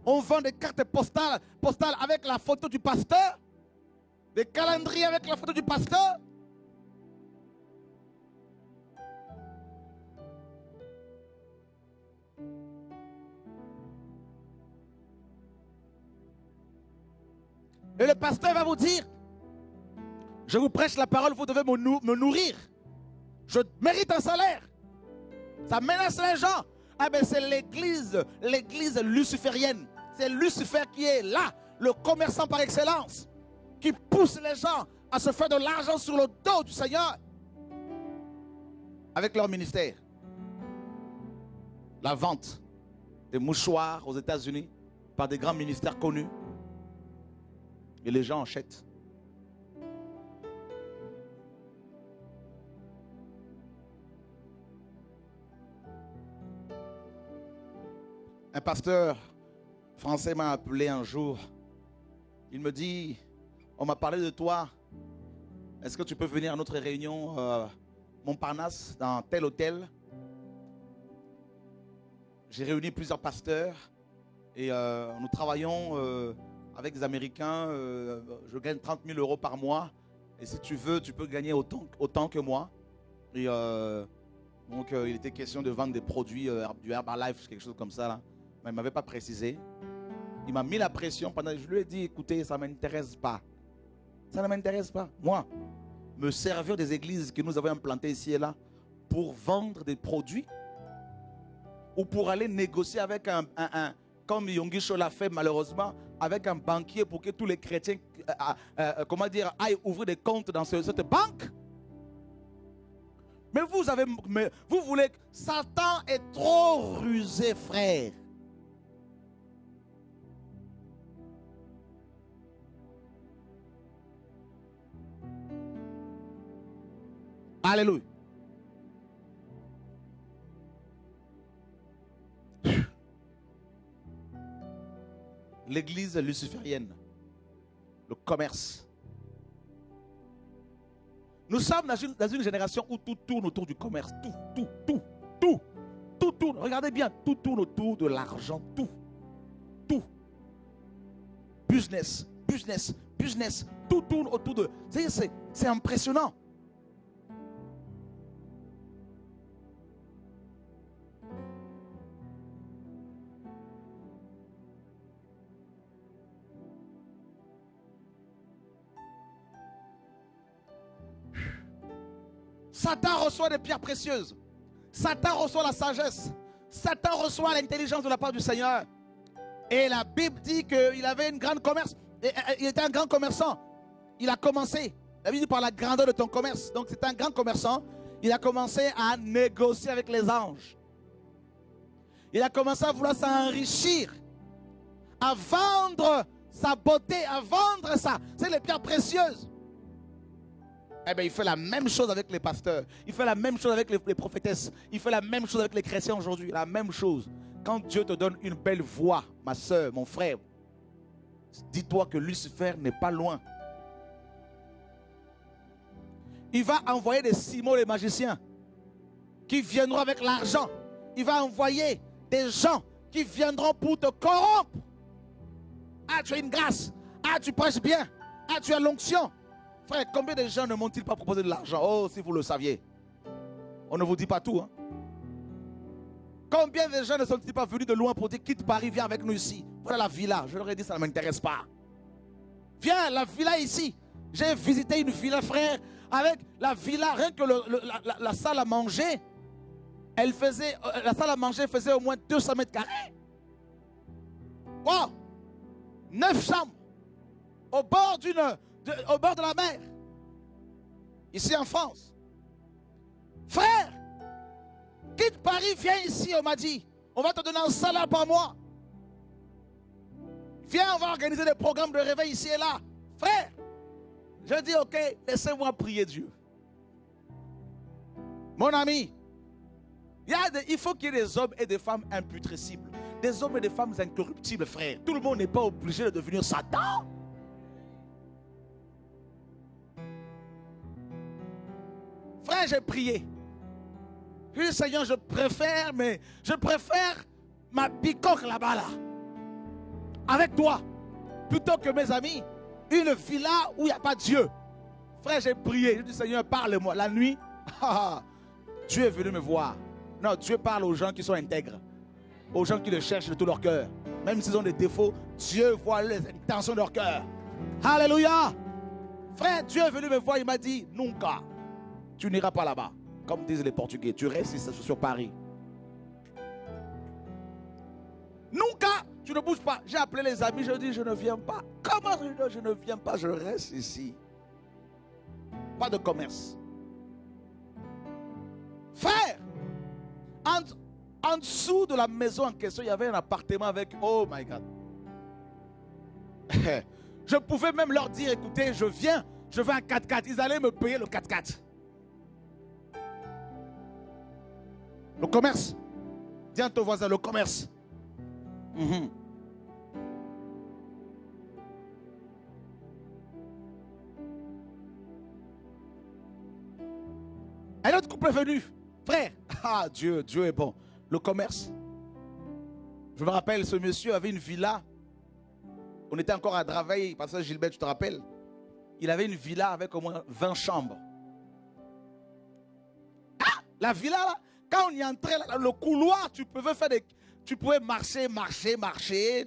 On vend des cartes postales avec la photo du pasteur. Des calendriers avec la photo du pasteur. Et le pasteur va vous dire, je vous prêche la parole, vous devez me nourrir. Je mérite un salaire. Ça menace les gens. Ah ben c'est l'église luciférienne. C'est Lucifer qui est là, le commerçant par excellence, qui pousse les gens à se faire de l'argent sur le dos du Seigneur avec leur ministère. La vente des mouchoirs aux États-Unis par des grands ministères connus. Et les gens achètent. Un pasteur français m'a appelé un jour. Il me dit, on m'a parlé de toi. Est-ce que tu peux venir à notre réunion Montparnasse, dans tel hôtel? J'ai réuni plusieurs pasteurs et nous travaillons avec des Américains. Je gagne 30 000 € par mois. Et si tu veux, tu peux gagner autant que moi. Et donc, il était question de vendre des produits, du Herbalife, quelque chose comme ça, là. Mais il ne m'avait pas précisé. Il m'a mis la pression pendant que je lui ai dit, écoutez, ça ne m'intéresse pas. Ça ne m'intéresse pas. Moi, me servir des églises que nous avons implantées ici et là pour vendre des produits ou pour aller négocier avec comme Yongisho l'a fait malheureusement, avec un banquier pour que tous les chrétiens, aillent ouvrir des comptes dans cette banque. Mais vous voulez, Satan est trop rusé, frère. Alléluia. L'église luciférienne, le commerce. Nous sommes dans une génération où tout tourne autour du commerce. Tout tourne. Regardez bien, tout tourne autour de l'argent. Tout. Business. Tout tourne autour de... C'est impressionnant. Satan reçoit des pierres précieuses. Satan reçoit la sagesse. Satan reçoit l'intelligence de la part du Seigneur. Et la Bible dit qu'il avait une grande commerce. Il était un grand commerçant. Il a commencé. La Bible dit par la grandeur de ton commerce. Donc c'est un grand commerçant. Il a commencé à négocier avec les anges. Il a commencé à vouloir s'enrichir. À vendre sa beauté. À vendre ça. C'est les pierres précieuses. Eh bien, il fait la même chose avec les pasteurs. Il fait la même chose avec les prophétesses. Il fait la même chose avec les chrétiens aujourd'hui. La même chose. Quand Dieu te donne une belle voix, ma soeur, mon frère, dis-toi que Lucifer n'est pas loin. Il va envoyer des Simons les magiciens qui viendront avec l'argent. Il va envoyer des gens qui viendront pour te corrompre. Ah, tu as une grâce. Ah, tu prêches bien. Ah, tu as l'onction. Frère, combien de gens ne m'ont-ils pas proposé de l'argent? Oh, si vous le saviez. On ne vous dit pas tout. Hein? Combien de gens ne sont-ils pas venus de loin pour dire quitte Paris, viens avec nous ici. Voilà la villa. Je leur ai dit ça ne m'intéresse pas. Viens, la villa ici. J'ai visité une villa, frère. Avec la villa, rien que la salle à manger, la salle à manger faisait au moins 200 mètres carrés. Wow! 9 chambres. Au bord de la mer. Ici en France. Frère, quitte Paris, viens ici, on m'a dit. On va te donner un salaire par mois. Viens, on va organiser des programmes de réveil ici et là. Frère, je dis ok, laissez-moi prier Dieu. Mon ami, il faut qu'il y ait des hommes et des femmes imputrescibles. Des hommes et des femmes incorruptibles, frère. Tout le monde n'est pas obligé de devenir Satan. Frère, j'ai prié. Je dis, Seigneur, je préfère ma bicoque là-bas, là. Avec toi. Plutôt que mes amis. Une villa où il n'y a pas Dieu. Frère, j'ai prié. Je dis, Seigneur, parle-moi. La nuit, Dieu est venu me voir. Non, Dieu parle aux gens qui sont intègres. Aux gens qui le cherchent de tout leur cœur. Même s'ils ont des défauts, Dieu voit les intentions de leur cœur. Alléluia. Frère, Dieu est venu me voir. Il m'a dit, Nunca, tu n'iras pas là-bas. Comme disent les Portugais, tu restes sur Paris. Nunca, tu ne bouges pas. J'ai appelé les amis, je dis, je ne viens pas. Comment je ne viens pas, je reste ici. Pas de commerce. Frère, en dessous de la maison en question, il y avait un appartement avec, oh my God. Je pouvais même leur dire, écoutez, je viens, je veux un 4x4. Ils allaient me payer le 4x4. Le commerce. Dis à ton voisin, le commerce. Un autre couple est venu. Frère, Dieu est bon. Le commerce. Je me rappelle, ce monsieur avait une villa. On était encore à Draveil, Pasteur Gilbert, tu te rappelles? Il avait une villa avec au moins 20 chambres. La villa là, quand on y entrait, là, le couloir, tu pouvais marcher,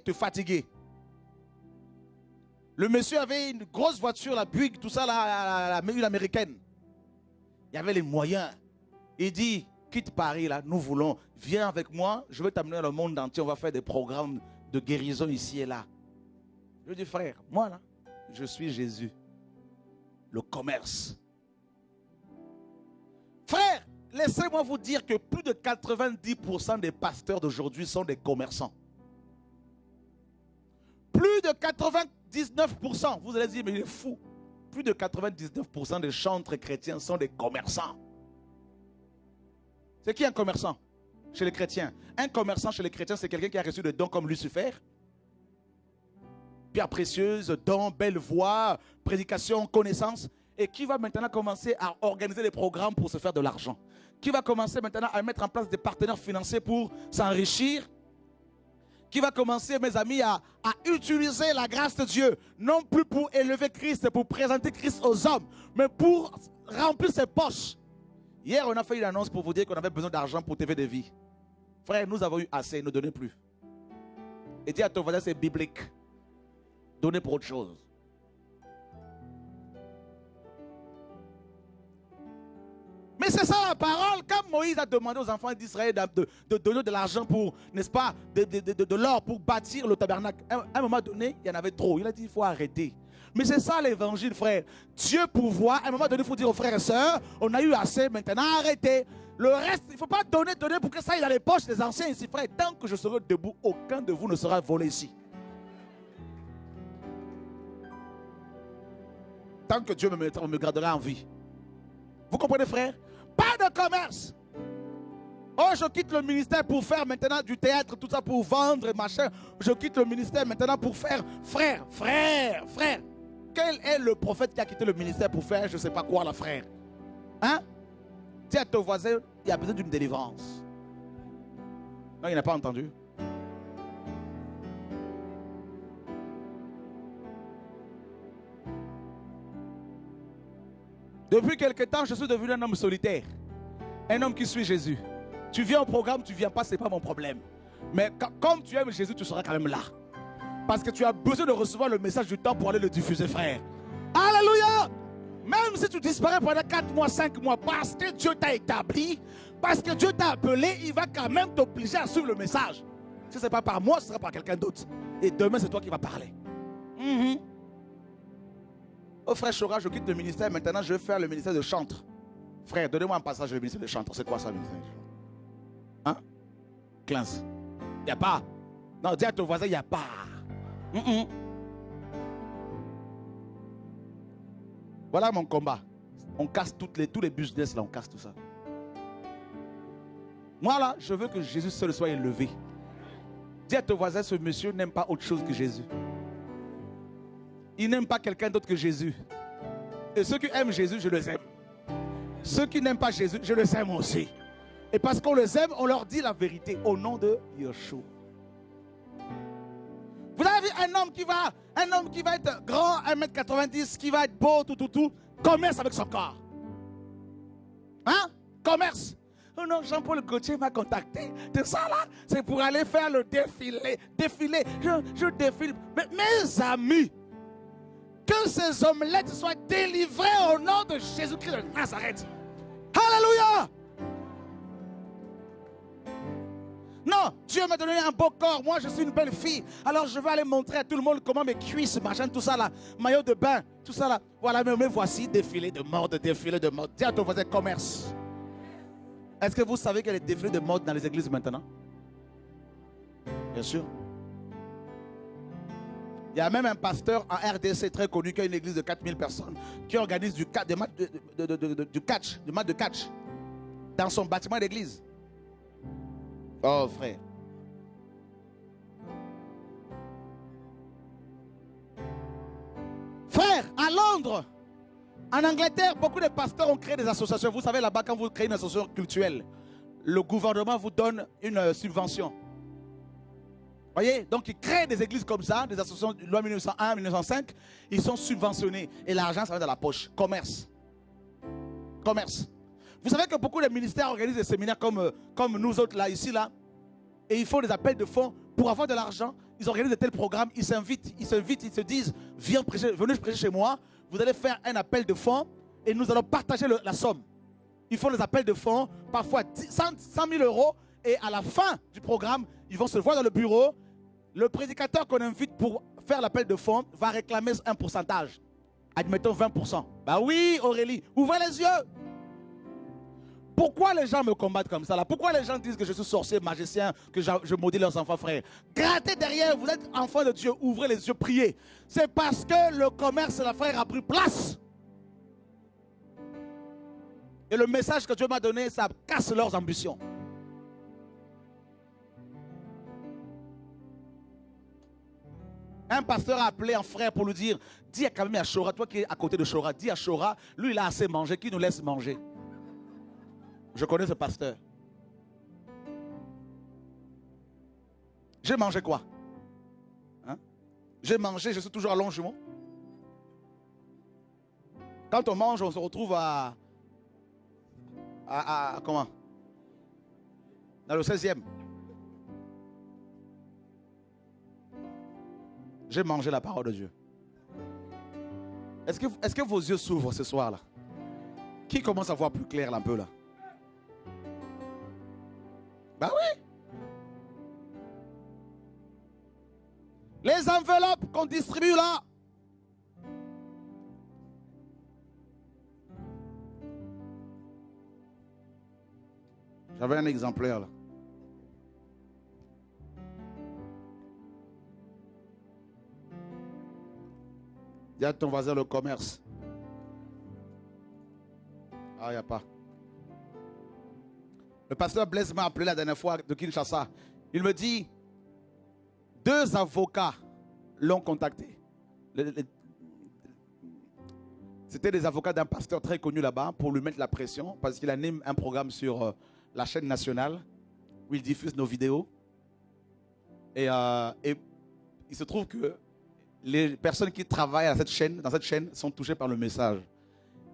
te fatiguer. Le monsieur avait une grosse voiture, la Buick, tout ça, une américaine. Il y avait les moyens. Il dit, quitte Paris, là, nous voulons, viens avec moi, je vais t'amener dans le monde entier, on va faire des programmes de guérison ici et là. Je dis, frère, moi là, je suis Jésus. Le commerce. Frère, laissez-moi vous dire que plus de 90% des pasteurs d'aujourd'hui sont des commerçants. Plus de 99%, vous allez dire, mais il est fou. Plus de 99% des chantres chrétiens sont des commerçants. C'est qui un commerçant chez les chrétiens? Un commerçant chez les chrétiens, c'est quelqu'un qui a reçu des dons comme Lucifer. Pierre précieuse, dons, belle voix, prédication, connaissance. Et qui va maintenant commencer à organiser des programmes pour se faire de l'argent. Qui va commencer maintenant à mettre en place des partenaires financiers pour s'enrichir. Qui va commencer, mes amis, à utiliser la grâce de Dieu. Non plus pour élever Christ, pour présenter Christ aux hommes, mais pour remplir ses poches. Hier, on a fait une annonce pour vous dire qu'on avait besoin d'argent pour TV de vie. Frère, nous avons eu assez, ne donnez plus. Et dis à ton voisin, c'est biblique. Donnez pour autre chose. Mais c'est ça la parole. Quand Moïse a demandé aux enfants d'Israël de donner de l'argent pour, n'est-ce pas, de l'or pour bâtir le tabernacle. À un moment donné, il y en avait trop. Il a dit, il faut arrêter. Mais c'est ça l'évangile, frère. Dieu pourvoit. À un moment donné, il faut dire aux frères et sœurs, on a eu assez, maintenant arrêtez. Le reste, il ne faut pas donner pour que ça aille dans les poches des anciens ici, frère. Tant que je serai debout, aucun de vous ne sera volé ici. Tant que Dieu me gardera en vie. Vous comprenez, frère? Pas de commerce. Oh, je quitte le ministère pour faire maintenant du théâtre, tout ça pour vendre, machin. Je quitte le ministère maintenant pour faire... Frère. Quel est le prophète qui a quitté le ministère pour faire je ne sais pas quoi, là, frère? Hein? Dis à ton voisin, il y a besoin d'une délivrance. Non, il n'a pas entendu. Depuis quelque temps, je suis devenu un homme solitaire. Un homme qui suit Jésus. Tu viens au programme, tu ne viens pas, ce n'est pas mon problème. Mais comme tu aimes Jésus, tu seras quand même là. Parce que tu as besoin de recevoir le message du temps pour aller le diffuser, frère. Alléluia. Même si tu disparais pendant 4 mois, 5 mois, parce que Dieu t'a établi, parce que Dieu t'a appelé, il va quand même t'obliger à suivre le message. Si ce n'est pas par moi, ce sera par quelqu'un d'autre. Et demain, c'est toi qui vas parler. Oh frère Chora, je quitte le ministère. Maintenant, je vais faire le ministère de chantre. Frère, donnez-moi un passage du ministère de chantre. C'est quoi ça, le ministère de chantre? Hein? 15. Il n'y a pas. Non, dis à ton voisin, il n'y a pas. Voilà mon combat. On casse tous les business là, on casse tout ça. Moi là, je veux que Jésus seul soit élevé. Dis à ton voisin, ce monsieur n'aime pas autre chose que Jésus. Il n'aime pas quelqu'un d'autre que Jésus. Et ceux qui aiment Jésus, je les aime. Ceux qui n'aiment pas Jésus, je les aime aussi. Et parce qu'on les aime, on leur dit la vérité au nom de Yeshua. Vous avez vu un homme qui va être grand, 1m90, qui va être beau, tout, commerce avec son corps. Hein? Commerce. Oh non, Jean-Paul Gaultier m'a contacté. De ça là, c'est pour aller faire le défilé. Je défile. Mais mes amis, que ces omelettes soient délivrées au nom de Jésus-Christ de Nazareth. Alléluia. Non, Dieu m'a donné un beau corps. Moi, je suis une belle fille. Alors, je vais aller montrer à tout le monde comment mes cuisses, machin, tout ça là. Maillot de bain, tout ça là. Voilà, mais voici, défilé de mode, défilé de mode. Dis à ton voisin, commerce. Est-ce que vous savez qu'il y a des défilés de mode dans les églises maintenant? Bien sûr. Il y a même un pasteur en RDC très connu qui a une église de 4000 personnes qui organise des matchs de catch dans son bâtiment d'église. Oh frère. Frère, à Londres, en Angleterre, beaucoup de pasteurs ont créé des associations. Vous savez, là-bas, quand vous créez une association culturelle, le gouvernement vous donne une subvention. Voyez, donc ils créent des églises comme ça, des associations de loi 1901, 1905, ils sont subventionnés et l'argent ça va dans la poche. Commerce. Commerce. Vous savez que beaucoup de ministères organisent des séminaires comme nous autres là, ici là, et ils font des appels de fonds pour avoir de l'argent. Ils organisent de tels programmes, ils s'invitent, ils se disent, venez prêcher chez moi, vous allez faire un appel de fonds et nous allons partager la somme. Ils font des appels de fonds, parfois 100 000 euros, et à la fin du programme, ils vont se voir dans le bureau. Le prédicateur qu'on invite pour faire l'appel de fonds va réclamer un pourcentage. Admettons 20%. Bah oui, Aurélie, ouvrez les yeux. Pourquoi les gens me combattent comme ça là? Pourquoi les gens disent que je suis sorcier, magicien, que je maudis leurs enfants, frères? Grattez derrière, vous êtes enfants de Dieu, ouvrez les yeux, priez. C'est parce que le commerce, la frère, a pris place. Et le message que Dieu m'a donné, ça casse leurs ambitions. Un pasteur a appelé un frère pour lui dire, dis quand même à Chora, toi qui es à côté de Chora, dis à Chora, lui il a assez mangé, qu'il nous laisse manger. Je connais ce pasteur. J'ai mangé quoi? Hein? J'ai mangé, je suis toujours à Longjumeau. Quand on mange, on se retrouve à comment? Dans le 16e. J'ai mangé la parole de Dieu. Est-ce que vos yeux s'ouvrent ce soir-là? Qui commence à voir plus clair là, un peu là? Bah oui. Les enveloppes qu'on distribue là. J'avais un exemplaire là. Dis à ton voisin le commerce. Ah, il n'y a pas. Le pasteur Blaise m'a appelé la dernière fois de Kinshasa. Il me dit, 2 avocats l'ont contacté. C'était des avocats d'un pasteur très connu là-bas pour lui mettre la pression parce qu'il anime un programme sur la chaîne nationale où il diffuse nos vidéos. Et il se trouve que les personnes qui travaillent dans cette chaîne sont touchées par le message.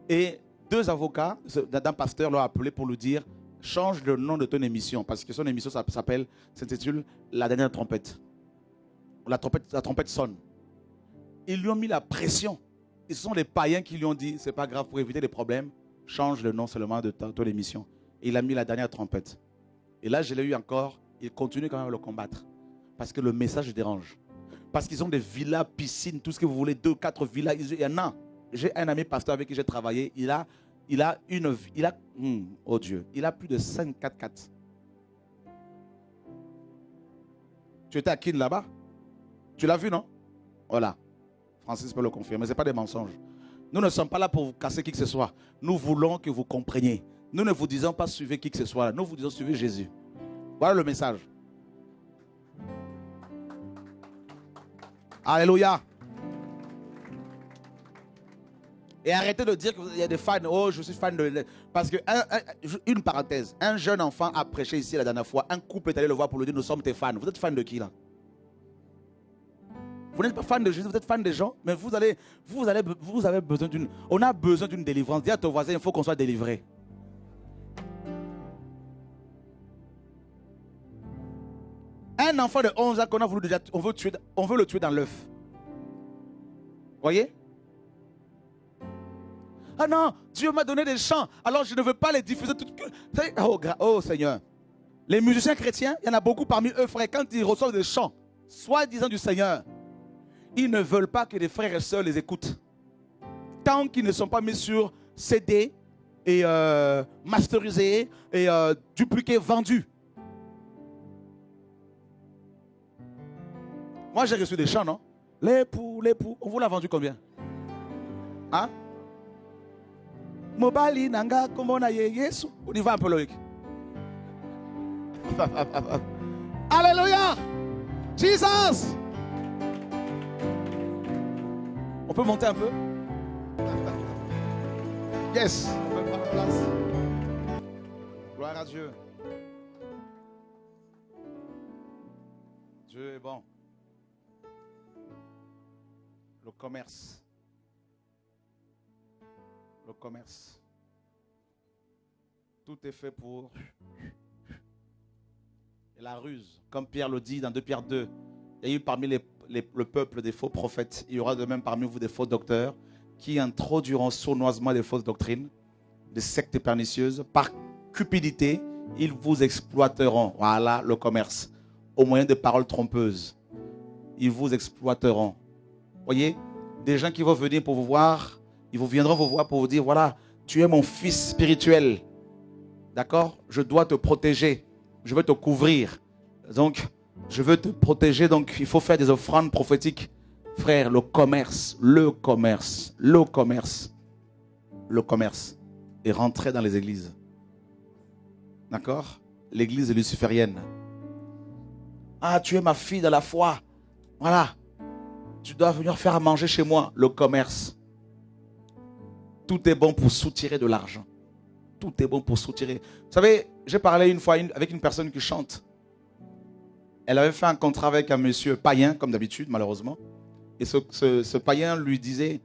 Et 2 avocats d'un pasteur l'ont appelé pour lui dire, change le nom de ton émission parce que son émission s'intitule La Dernière Trompette. la trompette sonne. Ils lui ont mis la pression. Et ce sont les païens qui lui ont dit, c'est pas grave, pour éviter les problèmes, change le nom seulement de ton émission. Et il a mis la dernière trompette. Et là, je l'ai eu encore, il continue quand même à le combattre. Parce que le message dérange. Parce qu'ils ont des villas, piscines, tout ce que vous voulez, 2, 4 villas. Il y en a. J'ai un ami pasteur avec qui j'ai travaillé, oh Dieu, il a plus de 5 4x4. Tu étais à Kin là-bas? Tu l'as vu, non? Voilà. Francis peut le confirmer, ce n'est pas des mensonges. Nous ne sommes pas là pour vous casser qui que ce soit. Nous voulons que vous compreniez. Nous ne vous disons pas suivez qui que ce soit. Nous vous disons suivez Jésus. Voilà le message. Alléluia. Et arrêtez de dire qu'il y a des fans. Oh, je suis fan de... Parce que, une parenthèse, un jeune enfant a prêché ici la dernière fois. Un couple est allé le voir pour lui dire, nous sommes tes fans. Vous êtes fan de qui là? Vous n'êtes pas fan de Jésus, vous êtes fan des gens. Mais vous avez besoin d'une... On a besoin d'une délivrance. Dis à ton voisin, il faut qu'on soit délivré. Un enfant de 11 ans qu'on a voulu déjà... On veut le tuer dans l'œuf. Voyez? Ah non, Dieu m'a donné des chants, alors je ne veux pas les diffuser. Oh Seigneur. Les musiciens chrétiens, il y en a beaucoup parmi eux, frères, quand ils reçoivent des chants, soi-disant du Seigneur, ils ne veulent pas que les frères et sœurs les écoutent. Tant qu'ils ne sont pas mis sur CD et masterisés et dupliqués, vendus. Moi j'ai reçu des chants, non? L'époux, on vous l'a vendu combien? Hein? Mobali nanga komona yesu. On y va un peu Loïc. Alléluia. Jesus. On peut monter un peu? Yes. On peut prendre place. Gloire à Dieu. Dieu est bon. Le commerce. Le commerce. Tout est fait pour... Et la ruse, comme Pierre le dit dans 2 Pierre 2, il y a eu parmi le peuple des faux prophètes, il y aura de même parmi vous des faux docteurs qui introduiront sournoisement des fausses doctrines, des sectes pernicieuses. Par cupidité, ils vous exploiteront. Voilà le commerce. Au moyen de paroles trompeuses. Ils vous exploiteront. Voyez, des gens qui vont venir pour vous voir, ils viendront vous voir pour vous dire, voilà, tu es mon fils spirituel. D'accord? Je dois te protéger. Je veux te couvrir. Donc, je veux te protéger. Donc, il faut faire des offrandes prophétiques. Frère, le commerce est rentré dans les églises. D'accord? L'église luciférienne. Ah, tu es ma fille de la foi. Voilà. Tu dois venir faire à manger chez moi. Le commerce. Tout est bon pour soutirer de l'argent. Tout est bon pour soutirer. Vous savez, j'ai parlé une fois avec une personne qui chante. Elle avait fait un contrat avec un monsieur païen, comme d'habitude, malheureusement. Et ce païen lui disait,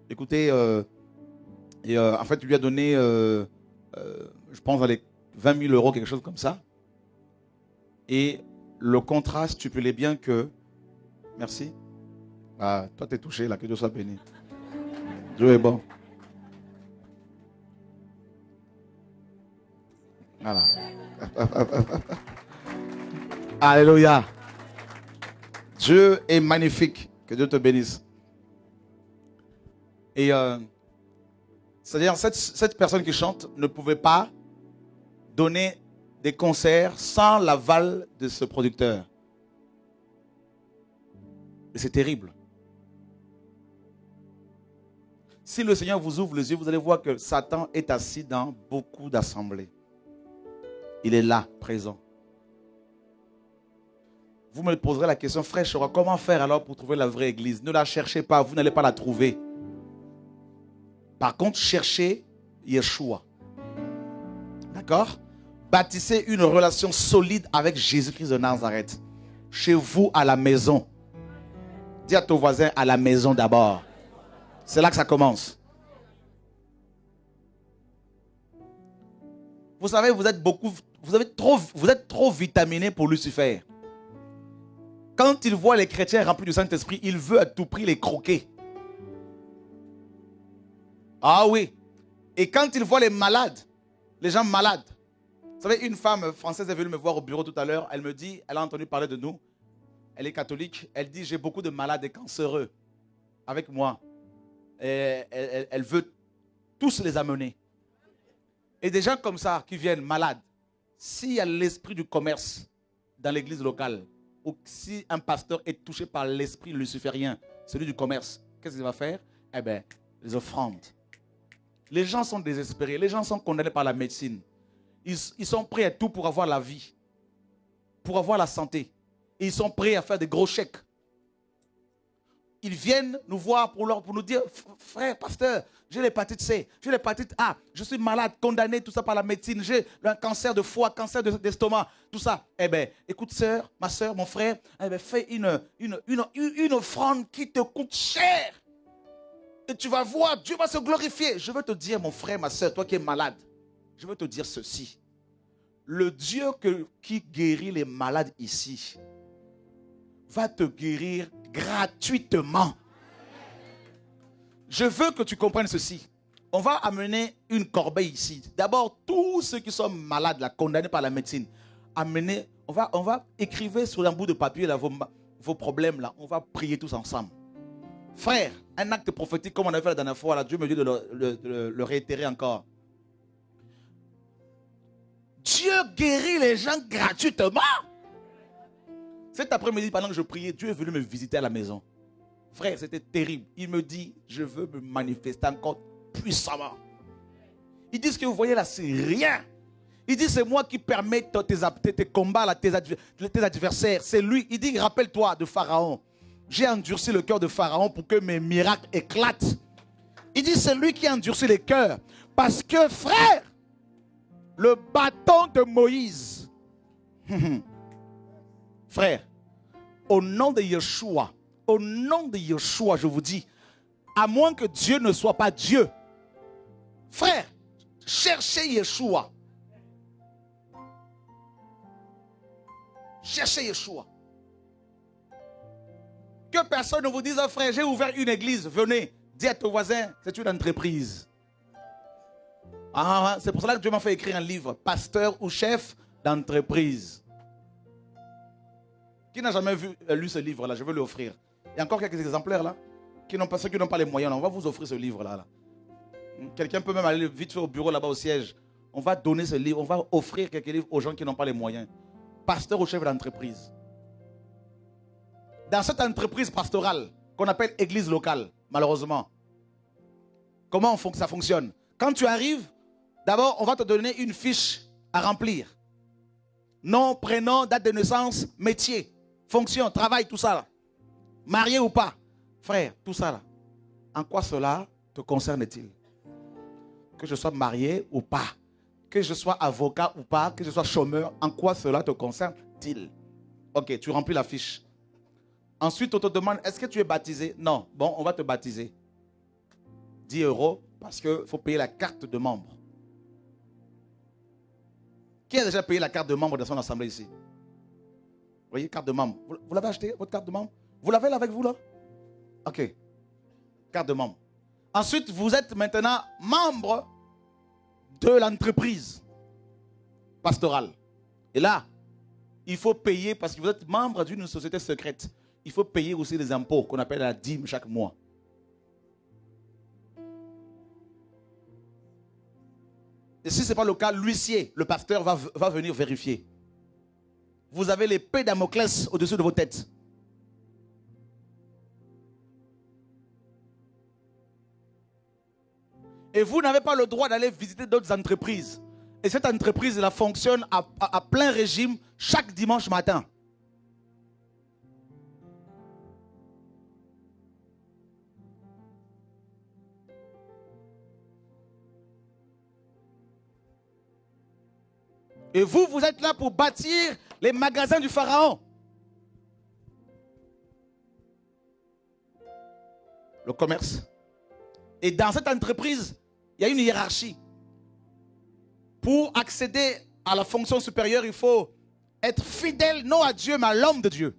écoutez, en fait, il lui a donné, je pense, 20 000 euros, quelque chose comme ça. Et le contrat stipulait bien que... Merci. Ah, toi, tu es touché, là, que Dieu soit béni. Dieu est bon. Voilà. Alléluia. Dieu est magnifique. Que Dieu te bénisse. Et c'est-à-dire, cette personne qui chante ne pouvait pas donner des concerts sans l'aval de ce producteur. Et c'est terrible. Si le Seigneur vous ouvre les yeux, vous allez voir que Satan est assis dans beaucoup d'assemblées. Il est là, présent. Vous me poserez la question, frère Chora, comment faire alors pour trouver la vraie église? Ne la cherchez pas, vous n'allez pas la trouver. Par contre, cherchez Yeshua. D'accord? Bâtissez une relation solide avec Jésus-Christ de Nazareth. Chez vous, à la maison. Dis à ton voisin, à la maison d'abord. C'est là que ça commence. Vous savez, vous êtes trop vitaminé pour Lucifer. Quand il voit les chrétiens remplis du Saint-Esprit, il veut à tout prix les croquer. Ah oui. Et quand il voit les malades, les gens malades. Vous savez, une femme française est venue me voir au bureau tout à l'heure. Elle me dit, elle a entendu parler de nous. Elle est catholique. Elle dit, j'ai beaucoup de malades et cancéreux avec moi. Et elle veut tous les amener. Et des gens comme ça qui viennent malades, s'il y a l'esprit du commerce dans l'église locale, ou si un pasteur est touché par l'esprit luciférien, celui du commerce, qu'est-ce qu'il va faire? Eh bien, les offrandes. Les gens sont désespérés, les gens sont condamnés par la médecine. Ils sont prêts à tout pour avoir la vie, pour avoir la santé. Et ils sont prêts à faire des gros chèques. Ils viennent nous voir pour nous dire, frère, pasteur, j'ai l'hépatite C, j'ai l'hépatite A, je suis malade, condamné, tout ça par la médecine, j'ai un cancer de foie, cancer d'estomac, tout ça. Eh bien, écoute, sœur, ma sœur, mon frère, eh bien, fais une offrande qui te coûte cher. Et tu vas voir, Dieu va se glorifier. Je veux te dire, mon frère, ma sœur, toi qui es malade, je veux te dire ceci. Le Dieu qui guérit les malades ici va te guérir gratuitement. Je veux que tu comprennes ceci. On va amener une corbeille ici. D'abord, tous ceux qui sont malades, là, condamnés par la médecine, amener, on va écrire sur un bout de papier là, vos problèmes là. On va prier tous ensemble. Frère, un acte prophétique comme on a fait la dernière fois, là, Dieu me dit de le réitérer encore. Dieu guérit les gens gratuitement. Cet après-midi, pendant que je priais, Dieu est venu me visiter à la maison. Frère, c'était terrible. Il me dit, je veux me manifester encore puissamment. Il dit, ce que vous voyez là, c'est rien. Il dit, c'est moi qui permets tes combats, là, tes adversaires. C'est lui. Il dit, rappelle-toi de Pharaon. J'ai endurci le cœur de Pharaon pour que mes miracles éclatent. Il dit, c'est lui qui a endurci les cœurs. Parce que, frère, le bâton de Moïse, frère, au nom de Yeshua, je vous dis, à moins que Dieu ne soit pas Dieu, frère, cherchez Yeshua. Cherchez Yeshua. Que personne ne vous dise, oh frère, j'ai ouvert une église, venez, dis à ton voisin, c'est une entreprise. C'est pour cela que Dieu m'a fait écrire un livre, pasteur ou chef d'entreprise. Qui n'a jamais lu ce livre-là? Je veux l'offrir. Il y a encore quelques exemplaires là, ceux qui n'ont pas les moyens. Là. On va vous offrir ce livre-là. Quelqu'un peut même aller vite fait au bureau là-bas au siège. On va donner ce livre, on va offrir quelques livres aux gens qui n'ont pas les moyens. Pasteur ou chef d'entreprise. Dans cette entreprise pastorale qu'on appelle église locale, malheureusement, comment ça fonctionne? Quand tu arrives, d'abord, on va te donner une fiche à remplir. Nom, prénom, date de naissance, métier, fonction, travail, tout ça là. Marié ou pas? Frère, tout ça là. En quoi cela te concerne-t-il? Que je sois marié ou pas? Que je sois avocat ou pas? Que je sois chômeur? En quoi cela te concerne-t-il? Ok, tu remplis la fiche. Ensuite, on te demande, est-ce que tu es baptisé? Non. Bon, on va te baptiser. 10 € parce qu'il faut payer la carte de membre. Qui a déjà payé la carte de membre de son assemblée ici? Vous voyez, carte de membre. Vous l'avez acheté, votre carte de membre? Vous l'avez là avec vous là? Ok. Carte de membre. Ensuite, vous êtes maintenant membre de l'entreprise pastorale. Et là, il faut payer parce que vous êtes membre d'une société secrète. Il faut payer aussi les impôts qu'on appelle la dîme chaque mois. Et si ce n'est pas le cas, l'huissier, le pasteur va venir vérifier. Vous avez l'épée Damoclès au-dessus de vos têtes. Et vous n'avez pas le droit d'aller visiter d'autres entreprises. Et cette entreprise-là fonctionne à plein régime chaque dimanche matin. Et vous, vous êtes là pour bâtir les magasins du Pharaon. Le commerce. Et dans cette entreprise, il y a une hiérarchie. Pour accéder à la fonction supérieure, il faut être fidèle, non à Dieu, mais à l'homme de Dieu.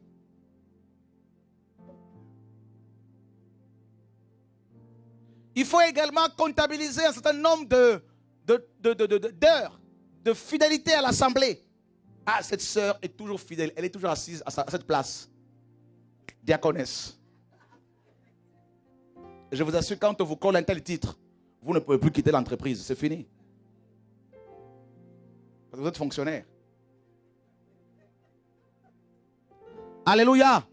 Il faut également comptabiliser un certain nombre d'heures de fidélité à l'assemblée. Ah, cette sœur est toujours fidèle. Elle est toujours assise à cette place. Diaconesse. Je vous assure, quand on vous colle un tel titre, vous ne pouvez plus quitter l'entreprise. C'est fini. Parce que vous êtes fonctionnaire. Alléluia.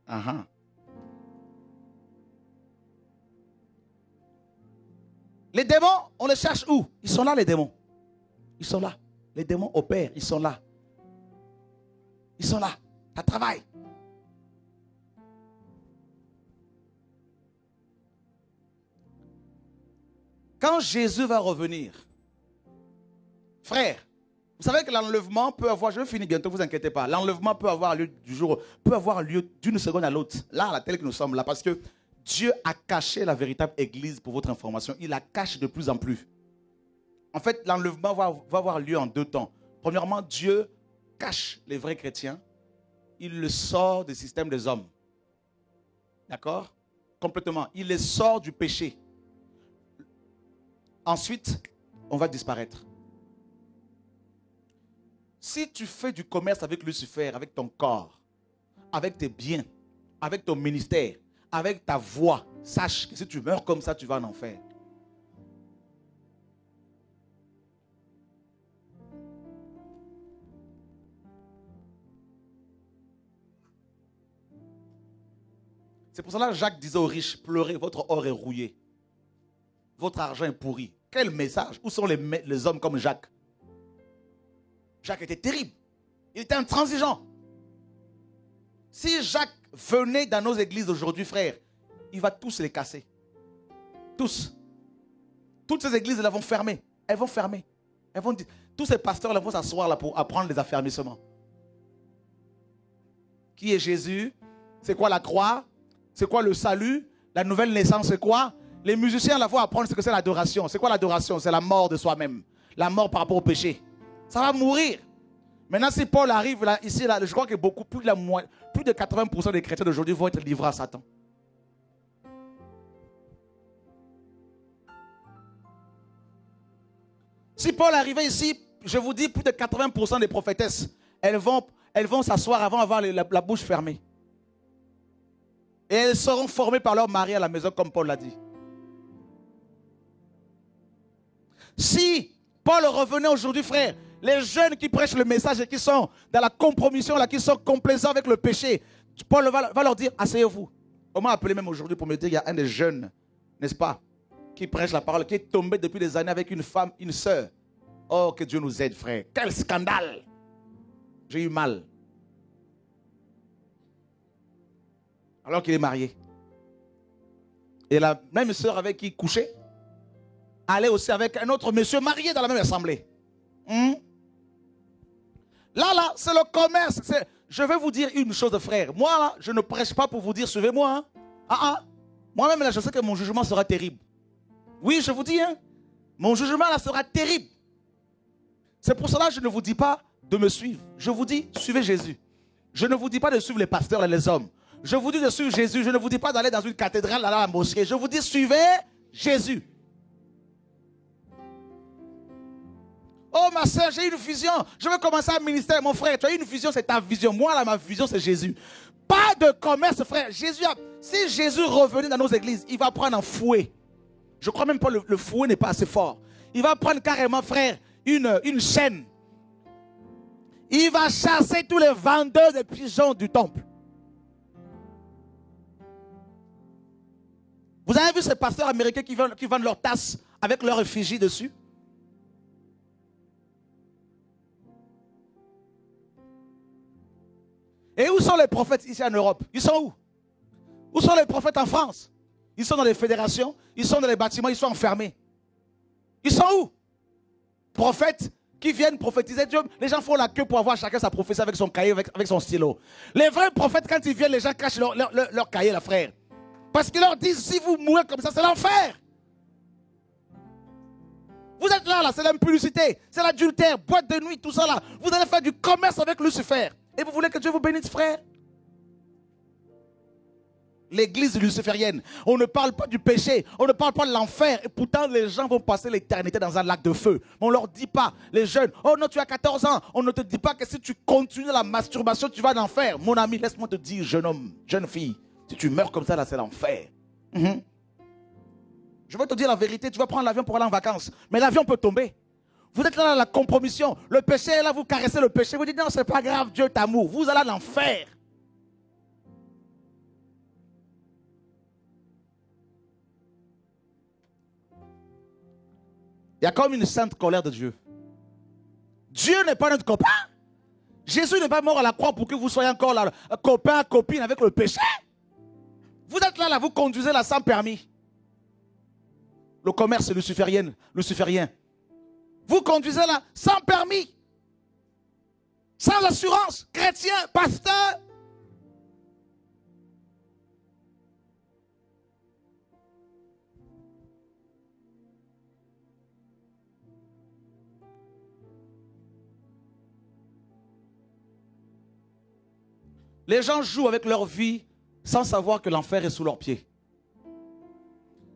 Uh-huh. Les démons, on les cherche où? Ils sont là, les démons. Ils sont là. Les démons opèrent, ils sont là. Ils sont là. Ça travaille. Quand Jésus va revenir, frère, vous savez que l'enlèvement peut avoir, je vais finir bientôt, ne vous inquiétez pas, l'enlèvement peut avoir lieu peut avoir lieu d'une seconde à l'autre, là, à la telle que nous sommes là, parce que Dieu a caché la véritable église pour votre information, il la cache de plus en plus. En fait, l'enlèvement va avoir lieu en 2 temps. Premièrement, Dieu cache les vrais chrétiens, il le sort du système des hommes. D'accord? Complètement. Il les sort du péché. Ensuite, on va disparaître. Si tu fais du commerce avec Lucifer, avec ton corps, avec tes biens, avec ton ministère, avec ta voix, sache que si tu meurs comme ça, tu vas en enfer. C'est pour cela que Jacques disait aux riches, pleurez, votre or est rouillé. Votre argent est pourri. Quel message? Où sont les hommes comme Jacques? Jacques était terrible. Il était intransigeant. Si Jacques venait dans nos églises aujourd'hui, frère, il va tous les casser. Tous. Toutes ces églises, elles vont fermer. Elles vont fermer. Elles vont dire, tous ces pasteurs là vont s'asseoir là pour apprendre les affermissements. Qui est Jésus? C'est quoi la croix? C'est quoi le salut? La nouvelle naissance, c'est quoi? Les musiciens là vont apprendre ce que c'est l'adoration. C'est quoi l'adoration? C'est la mort de soi-même. La mort par rapport au péché. Ça va mourir. Maintenant, si Paul arrive là, ici, là, je crois que plus de 80% des chrétiens d'aujourd'hui vont être livrés à Satan. Si Paul arrivait ici, je vous dis, plus de 80% des prophétesses, elles vont s'asseoir avant d'avoir la bouche fermée. Et elles seront formées par leur mari à la maison, comme Paul l'a dit. Si Paul revenait aujourd'hui, frère, les jeunes qui prêchent le message et qui sont dans la compromission, là, qui sont complaisants avec le péché, Paul va leur dire, asseyez-vous. On m'a appelé même aujourd'hui pour me dire, il y a un des jeunes, n'est-ce pas, qui prêche la parole, qui est tombé depuis des années avec une femme, une sœur. Oh, que Dieu nous aide, frère. Quel scandale. J'ai eu mal. Alors qu'il est marié. Et la même sœur avec qui il couchait, allait aussi avec un autre monsieur marié dans la même assemblée. Là, c'est le commerce. Je vais vous dire une chose, frère. Moi, là, je ne prêche pas pour vous dire, suivez-moi. Moi-même, là, je sais que mon jugement sera terrible. Oui, je vous dis, mon jugement, là, sera terrible. C'est pour cela que je ne vous dis pas de me suivre. Je vous dis, suivez Jésus. Je ne vous dis pas de suivre les pasteurs et les hommes. Je vous dis de suivre Jésus. Je ne vous dis pas d'aller dans une cathédrale, dans la mosquée. Je vous dis, suivez Jésus. Oh ma soeur, j'ai une vision. Je veux commencer un ministère. Mon frère, tu as une vision, c'est ta vision. Moi, là, ma vision, c'est Jésus. Pas de commerce, frère. Si Jésus revenait dans nos églises, il va prendre un fouet. Je crois même pas le fouet n'est pas assez fort. Il va prendre carrément, frère, une chaîne. Il va chasser tous les vendeurs de pigeons du temple. Vous avez vu ces pasteurs américains qui vendent leurs tasses avec leur effigie dessus? Et où sont les prophètes ici en Europe? Ils sont où? Où sont les prophètes en France? Ils sont dans les fédérations, ils sont dans les bâtiments, ils sont enfermés. Ils sont où? Prophètes qui viennent prophétiser Dieu. Les gens font la queue pour avoir chacun sa prophétie avec son cahier, avec son stylo. Les vrais prophètes, quand ils viennent, les gens cachent leur cahier, là, frère. Parce qu'ils leur disent, si vous mourrez comme ça, c'est l'enfer. Vous êtes là, c'est l'impudicité, c'est l'adultère, boîte de nuit, tout ça là. Vous allez faire du commerce avec Lucifer. Et vous voulez que Dieu vous bénisse, frère? L'église luciférienne, on ne parle pas du péché, on ne parle pas de l'enfer. Et pourtant, les gens vont passer l'éternité dans un lac de feu. On ne leur dit pas, les jeunes, oh non, tu as 14 ans. On ne te dit pas que si tu continues la masturbation, tu vas en enfer. Mon ami, laisse-moi te dire, jeune homme, jeune fille, si tu meurs comme ça, là, c'est l'enfer. Je vais te dire la vérité, tu vas prendre l'avion pour aller en vacances. Mais l'avion peut tomber. Vous êtes là dans la compromission. Le péché est là, vous caressez le péché. Vous dites, non, c'est pas grave, Dieu t'amour. Vous allez en enfer. Il y a comme une sainte colère de Dieu. Dieu n'est pas notre copain. Jésus n'est pas mort à la croix pour que vous soyez encore là, copain, copine avec le péché. Vous êtes là, vous conduisez là sans permis. Le commerce luciférien. Vous conduisez là sans permis. Sans assurance. Chrétien, pasteur. Les gens jouent avec leur vie sans savoir que l'enfer est sous leurs pieds.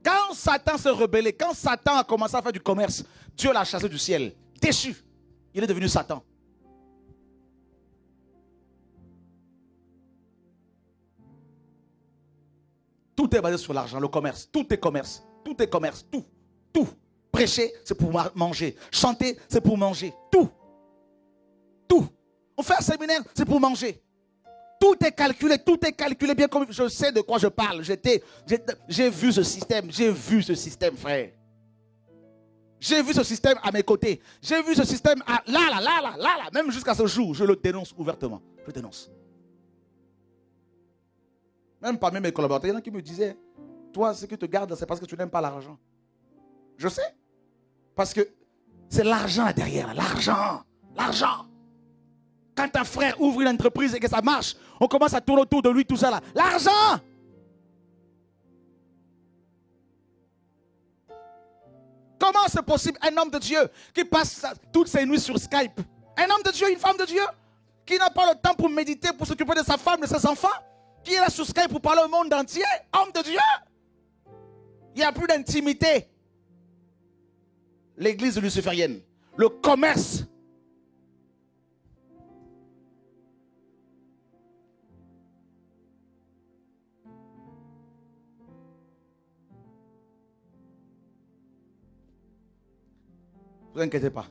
Quand Satan s'est rebellé, quand Satan a commencé à faire du commerce, Dieu l'a chassé du ciel, déchu. Il est devenu Satan. Tout est basé sur l'argent, le commerce. Tout est commerce. Tout est commerce. Tout. Tout. Prêcher, c'est pour manger. Chanter, c'est pour manger. Tout. Tout. On fait un séminaire, c'est pour manger. Tout est calculé bien comme je sais de quoi je parle. J'ai vu ce système, frère. J'ai vu ce système à mes côtés. J'ai vu ce système là, même jusqu'à ce jour, je le dénonce ouvertement. Je dénonce. Même parmi mes collaborateurs, il y en a qui me disaient, toi, ce qui te garde, c'est parce que tu n'aimes pas l'argent. Je sais. Parce que c'est l'argent là derrière, l'argent. Quand un frère ouvre une entreprise et que ça marche, on commence à tourner autour de lui, tout ça là. L'argent! Comment c'est possible un homme de Dieu qui passe toutes ses nuits sur Skype? Un homme de Dieu, une femme de Dieu, qui n'a pas le temps pour méditer, pour s'occuper de sa femme, de ses enfants, qui est là sur Skype pour parler au monde entier? Homme de Dieu! Il n'y a plus d'intimité. L'église luciférienne, le commerce. Ne vous inquiétez pas.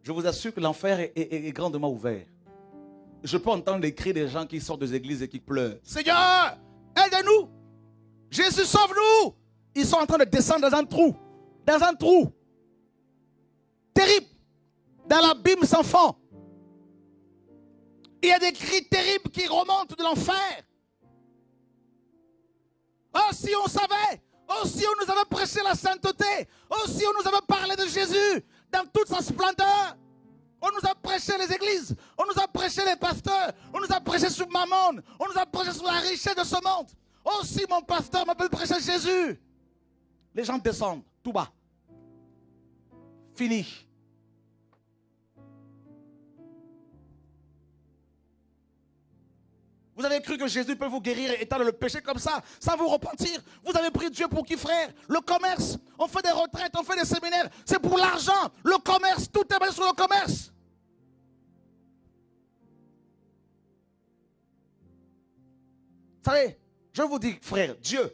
Je vous assure que l'enfer est grandement ouvert. Je peux entendre les cris des gens qui sortent des églises et qui pleurent. Seigneur, aide-nous. Jésus, sauve-nous. Ils sont en train de descendre dans un trou. Dans un trou. Terrible. Dans l'abîme sans fond. Il y a des cris terribles qui remontent de l'enfer. Oh, si on savait. Oh, si on nous avait prêché la sainteté. Oh, si on nous avait parlé de Jésus dans toute sa splendeur. On nous a prêché les églises. On nous a prêché les pasteurs. On nous a prêché sur Mammon. On nous a prêché sur la richesse de ce monde. Oh, si mon pasteur m'appelle prêcher Jésus. Les gens descendent tout bas. Fini. Vous avez cru que Jésus peut vous guérir et éteindre le péché comme ça, sans vous repentir. Vous avez pris Dieu pour qui, frère? Le commerce. On fait des retraites, on fait des séminaires. C'est pour l'argent. Le commerce, tout est basé sur le commerce. Vous savez, je vous dis, frère, Dieu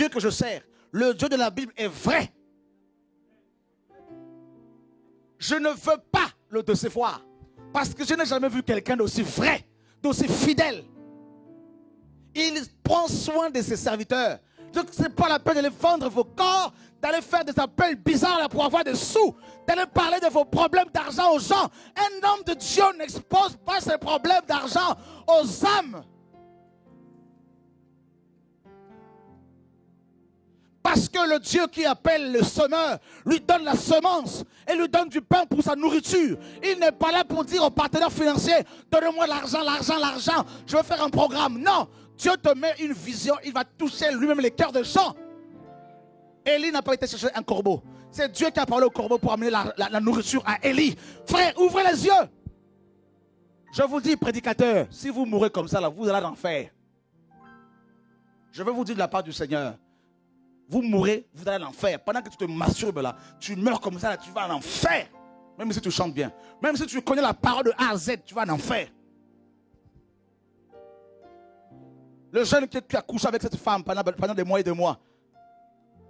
que je sers, le Dieu de la Bible est vrai. Je ne veux pas le décevoir. Parce que je n'ai jamais vu quelqu'un d'aussi vrai, d'aussi fidèle. Il prend soin de ses serviteurs. Donc ce n'est pas la peine de les vendre vos corps, d'aller faire des appels bizarres là pour avoir des sous, d'aller parler de vos problèmes d'argent aux gens. Un homme de Dieu n'expose pas ses problèmes d'argent aux âmes. Parce que le Dieu qui appelle le semeur lui donne la semence et lui donne du pain pour sa nourriture. Il n'est pas là pour dire aux partenaires financiers, donnez-moi l'argent, je vais faire un programme. Non, Dieu te met une vision, il va toucher lui-même les cœurs des gens. Élie n'a pas été chercher un corbeau. C'est Dieu qui a parlé au corbeau pour amener la nourriture à Élie. Frère, ouvrez les yeux. Je vous dis, prédicateur, si vous mourrez comme ça, là, vous allez en enfer. Je veux vous dire de la part du Seigneur. Vous mourrez, vous allez en enfer. Pendant que tu te masturbes là, tu meurs comme ça, là, tu vas en enfer. Même si tu chantes bien. Même si tu connais la parole de A à Z, tu vas en enfer. Le jeune qui a couché avec cette femme pendant des mois et des mois,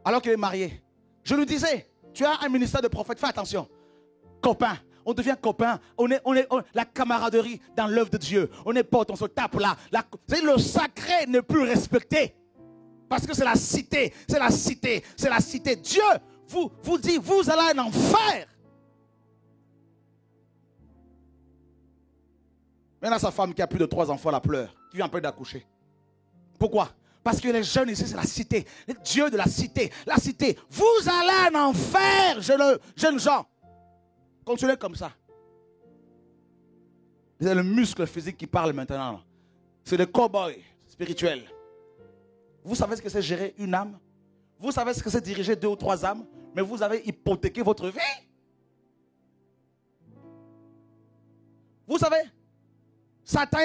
alors qu'il est marié, je lui disais, tu as un ministère de prophète, fais attention. Copain, on devient copain, on est la camaraderie dans l'œuvre de Dieu. On est potes, on se tape là. Le sacré n'est plus respecté. Parce que c'est la cité, c'est la cité, c'est la cité. Dieu vous dit, vous allez en enfer. Maintenant, sa femme qui a plus de 3 enfants la pleure, qui vient un peu d'accoucher. Pourquoi? Parce que les jeunes ici, c'est la cité. Le Dieu de la cité. La cité. Vous allez en enfer, jeunes gens. Continuez comme ça. C'est le muscle physique qui parle maintenant. C'est le cow-boy spirituel. Vous savez ce que c'est gérer une âme? Vous savez ce que c'est diriger 2 ou 3 âmes? Mais vous avez hypothéqué votre vie. Vous savez? Satan,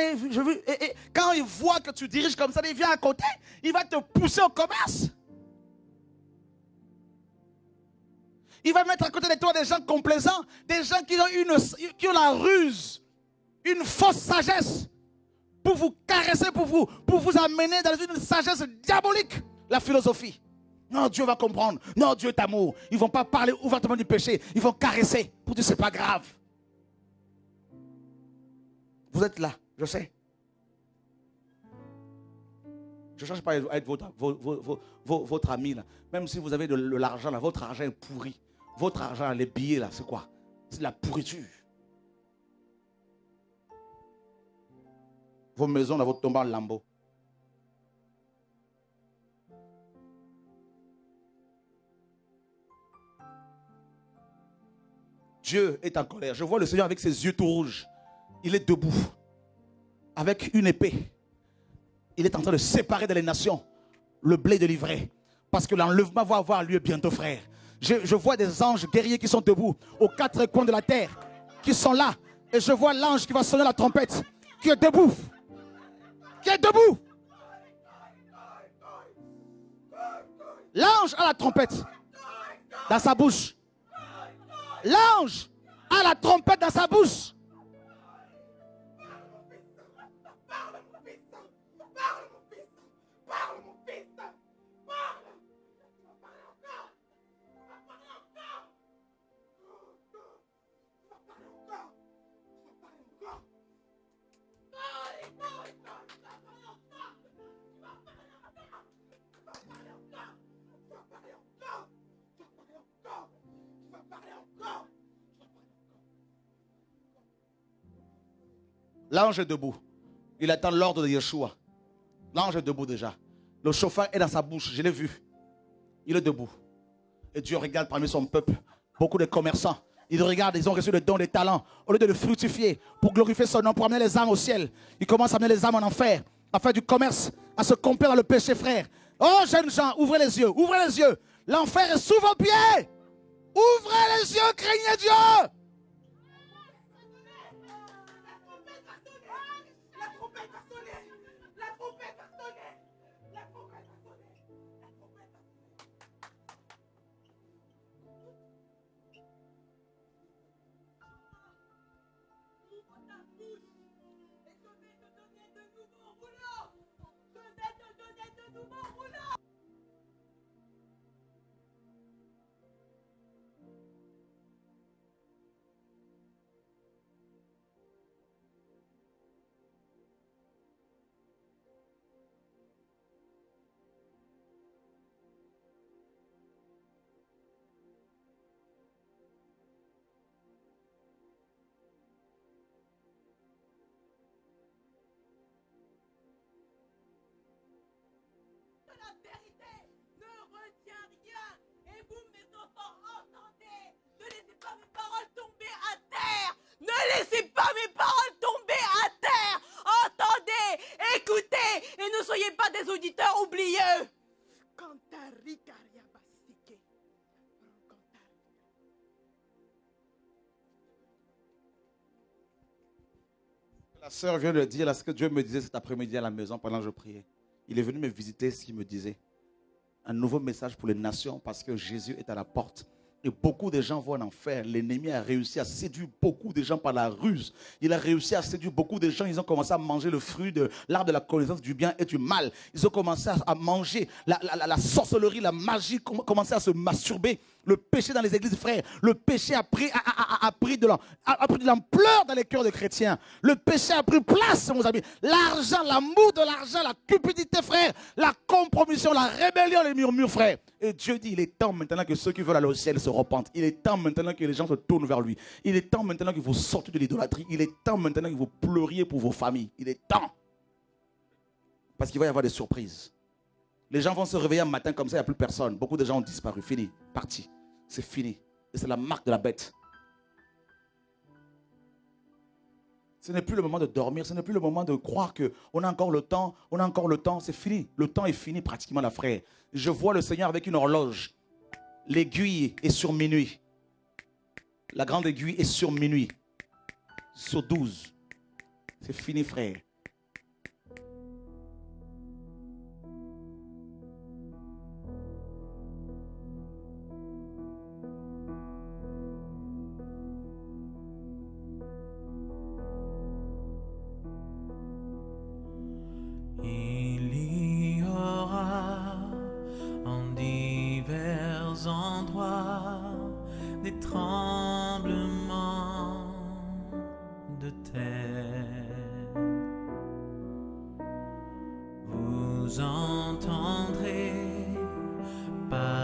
quand il voit que tu diriges comme ça, il vient à côté, il va te pousser au commerce. Il va mettre à côté de toi des gens complaisants, des gens qui ont la ruse, une fausse sagesse, pour vous caresser, pour vous amener dans une sagesse diabolique, la philosophie. Non, Dieu va comprendre. Non, Dieu est amour. Ils ne vont pas parler ouvertement du péché. Ils vont caresser pour dire c'est pas grave. Vous êtes là, je sais. Je ne cherche pas à être votre ami là. Même si vous avez de l'argent là, votre argent est pourri. Votre argent, les billets là, c'est quoi? C'est de la pourriture. Vos maisons là, vont tomber en lambeaux. Dieu est en colère. Je vois le Seigneur avec ses yeux tout rouges. Il est debout. Avec une épée. Il est en train de séparer de les nations le blé de l'ivraie. Parce que l'enlèvement va avoir lieu bientôt, frère. Je vois des anges guerriers qui sont debout aux 4 coins de la terre. Qui sont là. Et je vois l'ange qui va sonner la trompette. Qui est debout. Qui est debout. L'ange a la trompette dans sa bouche. L'ange a la trompette dans sa bouche. L'ange est debout. Il attend l'ordre de Yeshua. L'ange est debout déjà. Le chauffeur est dans sa bouche. Je l'ai vu. Il est debout. Et Dieu regarde parmi son peuple. Beaucoup de commerçants. Ils regardent, ils ont reçu des dons, des talents. Au lieu de le fructifier pour glorifier son nom, pour amener les âmes au ciel. Ils commencent à amener les âmes en enfer. À faire du commerce. À se complaire dans le péché, frère. Oh, jeunes gens, ouvrez les yeux. Ouvrez les yeux. L'enfer est sous vos pieds. Ouvrez les yeux, craignez Dieu. La sœur vient de dire là, ce que Dieu me disait cet après-midi à la maison pendant que je priais. Il est venu me visiter, ce qu'il me disait. Un nouveau message pour les nations parce que Jésus est à la porte. Et beaucoup de gens vont en enfer. L'ennemi a réussi à séduire beaucoup de gens par la ruse. Il a réussi à séduire beaucoup de gens. Ils ont commencé à manger le fruit de l'arbre de la connaissance du bien et du mal. Ils ont commencé à manger la sorcellerie, la magie, commencé à se masturber. Le péché dans les églises, frères. Le péché a pris de l'ampleur dans les cœurs des chrétiens. Le péché a pris place, mes amis. L'argent, l'amour de l'argent, la cupidité, frère. La compromission, la rébellion, les murmures, frère. Et Dieu dit, il est temps maintenant que ceux qui veulent aller au ciel se repentent. Il est temps maintenant que les gens se tournent vers lui. Il est temps maintenant que vous sortez de l'idolâtrie. Il est temps maintenant que vous pleuriez pour vos familles. Il est temps. Parce qu'il va y avoir des surprises. Les gens vont se réveiller un matin comme ça, il n'y a plus personne. Beaucoup de gens ont disparu, fini, parti. C'est fini. Et c'est la marque de la bête. Ce n'est plus le moment de dormir, ce n'est plus le moment de croire qu'on a encore le temps, c'est fini. Le temps est fini pratiquement, la frère. Je vois le Seigneur avec une horloge. L'aiguille est sur minuit. La grande aiguille est sur minuit. Sur 12. C'est fini, frère. Vous entendrez par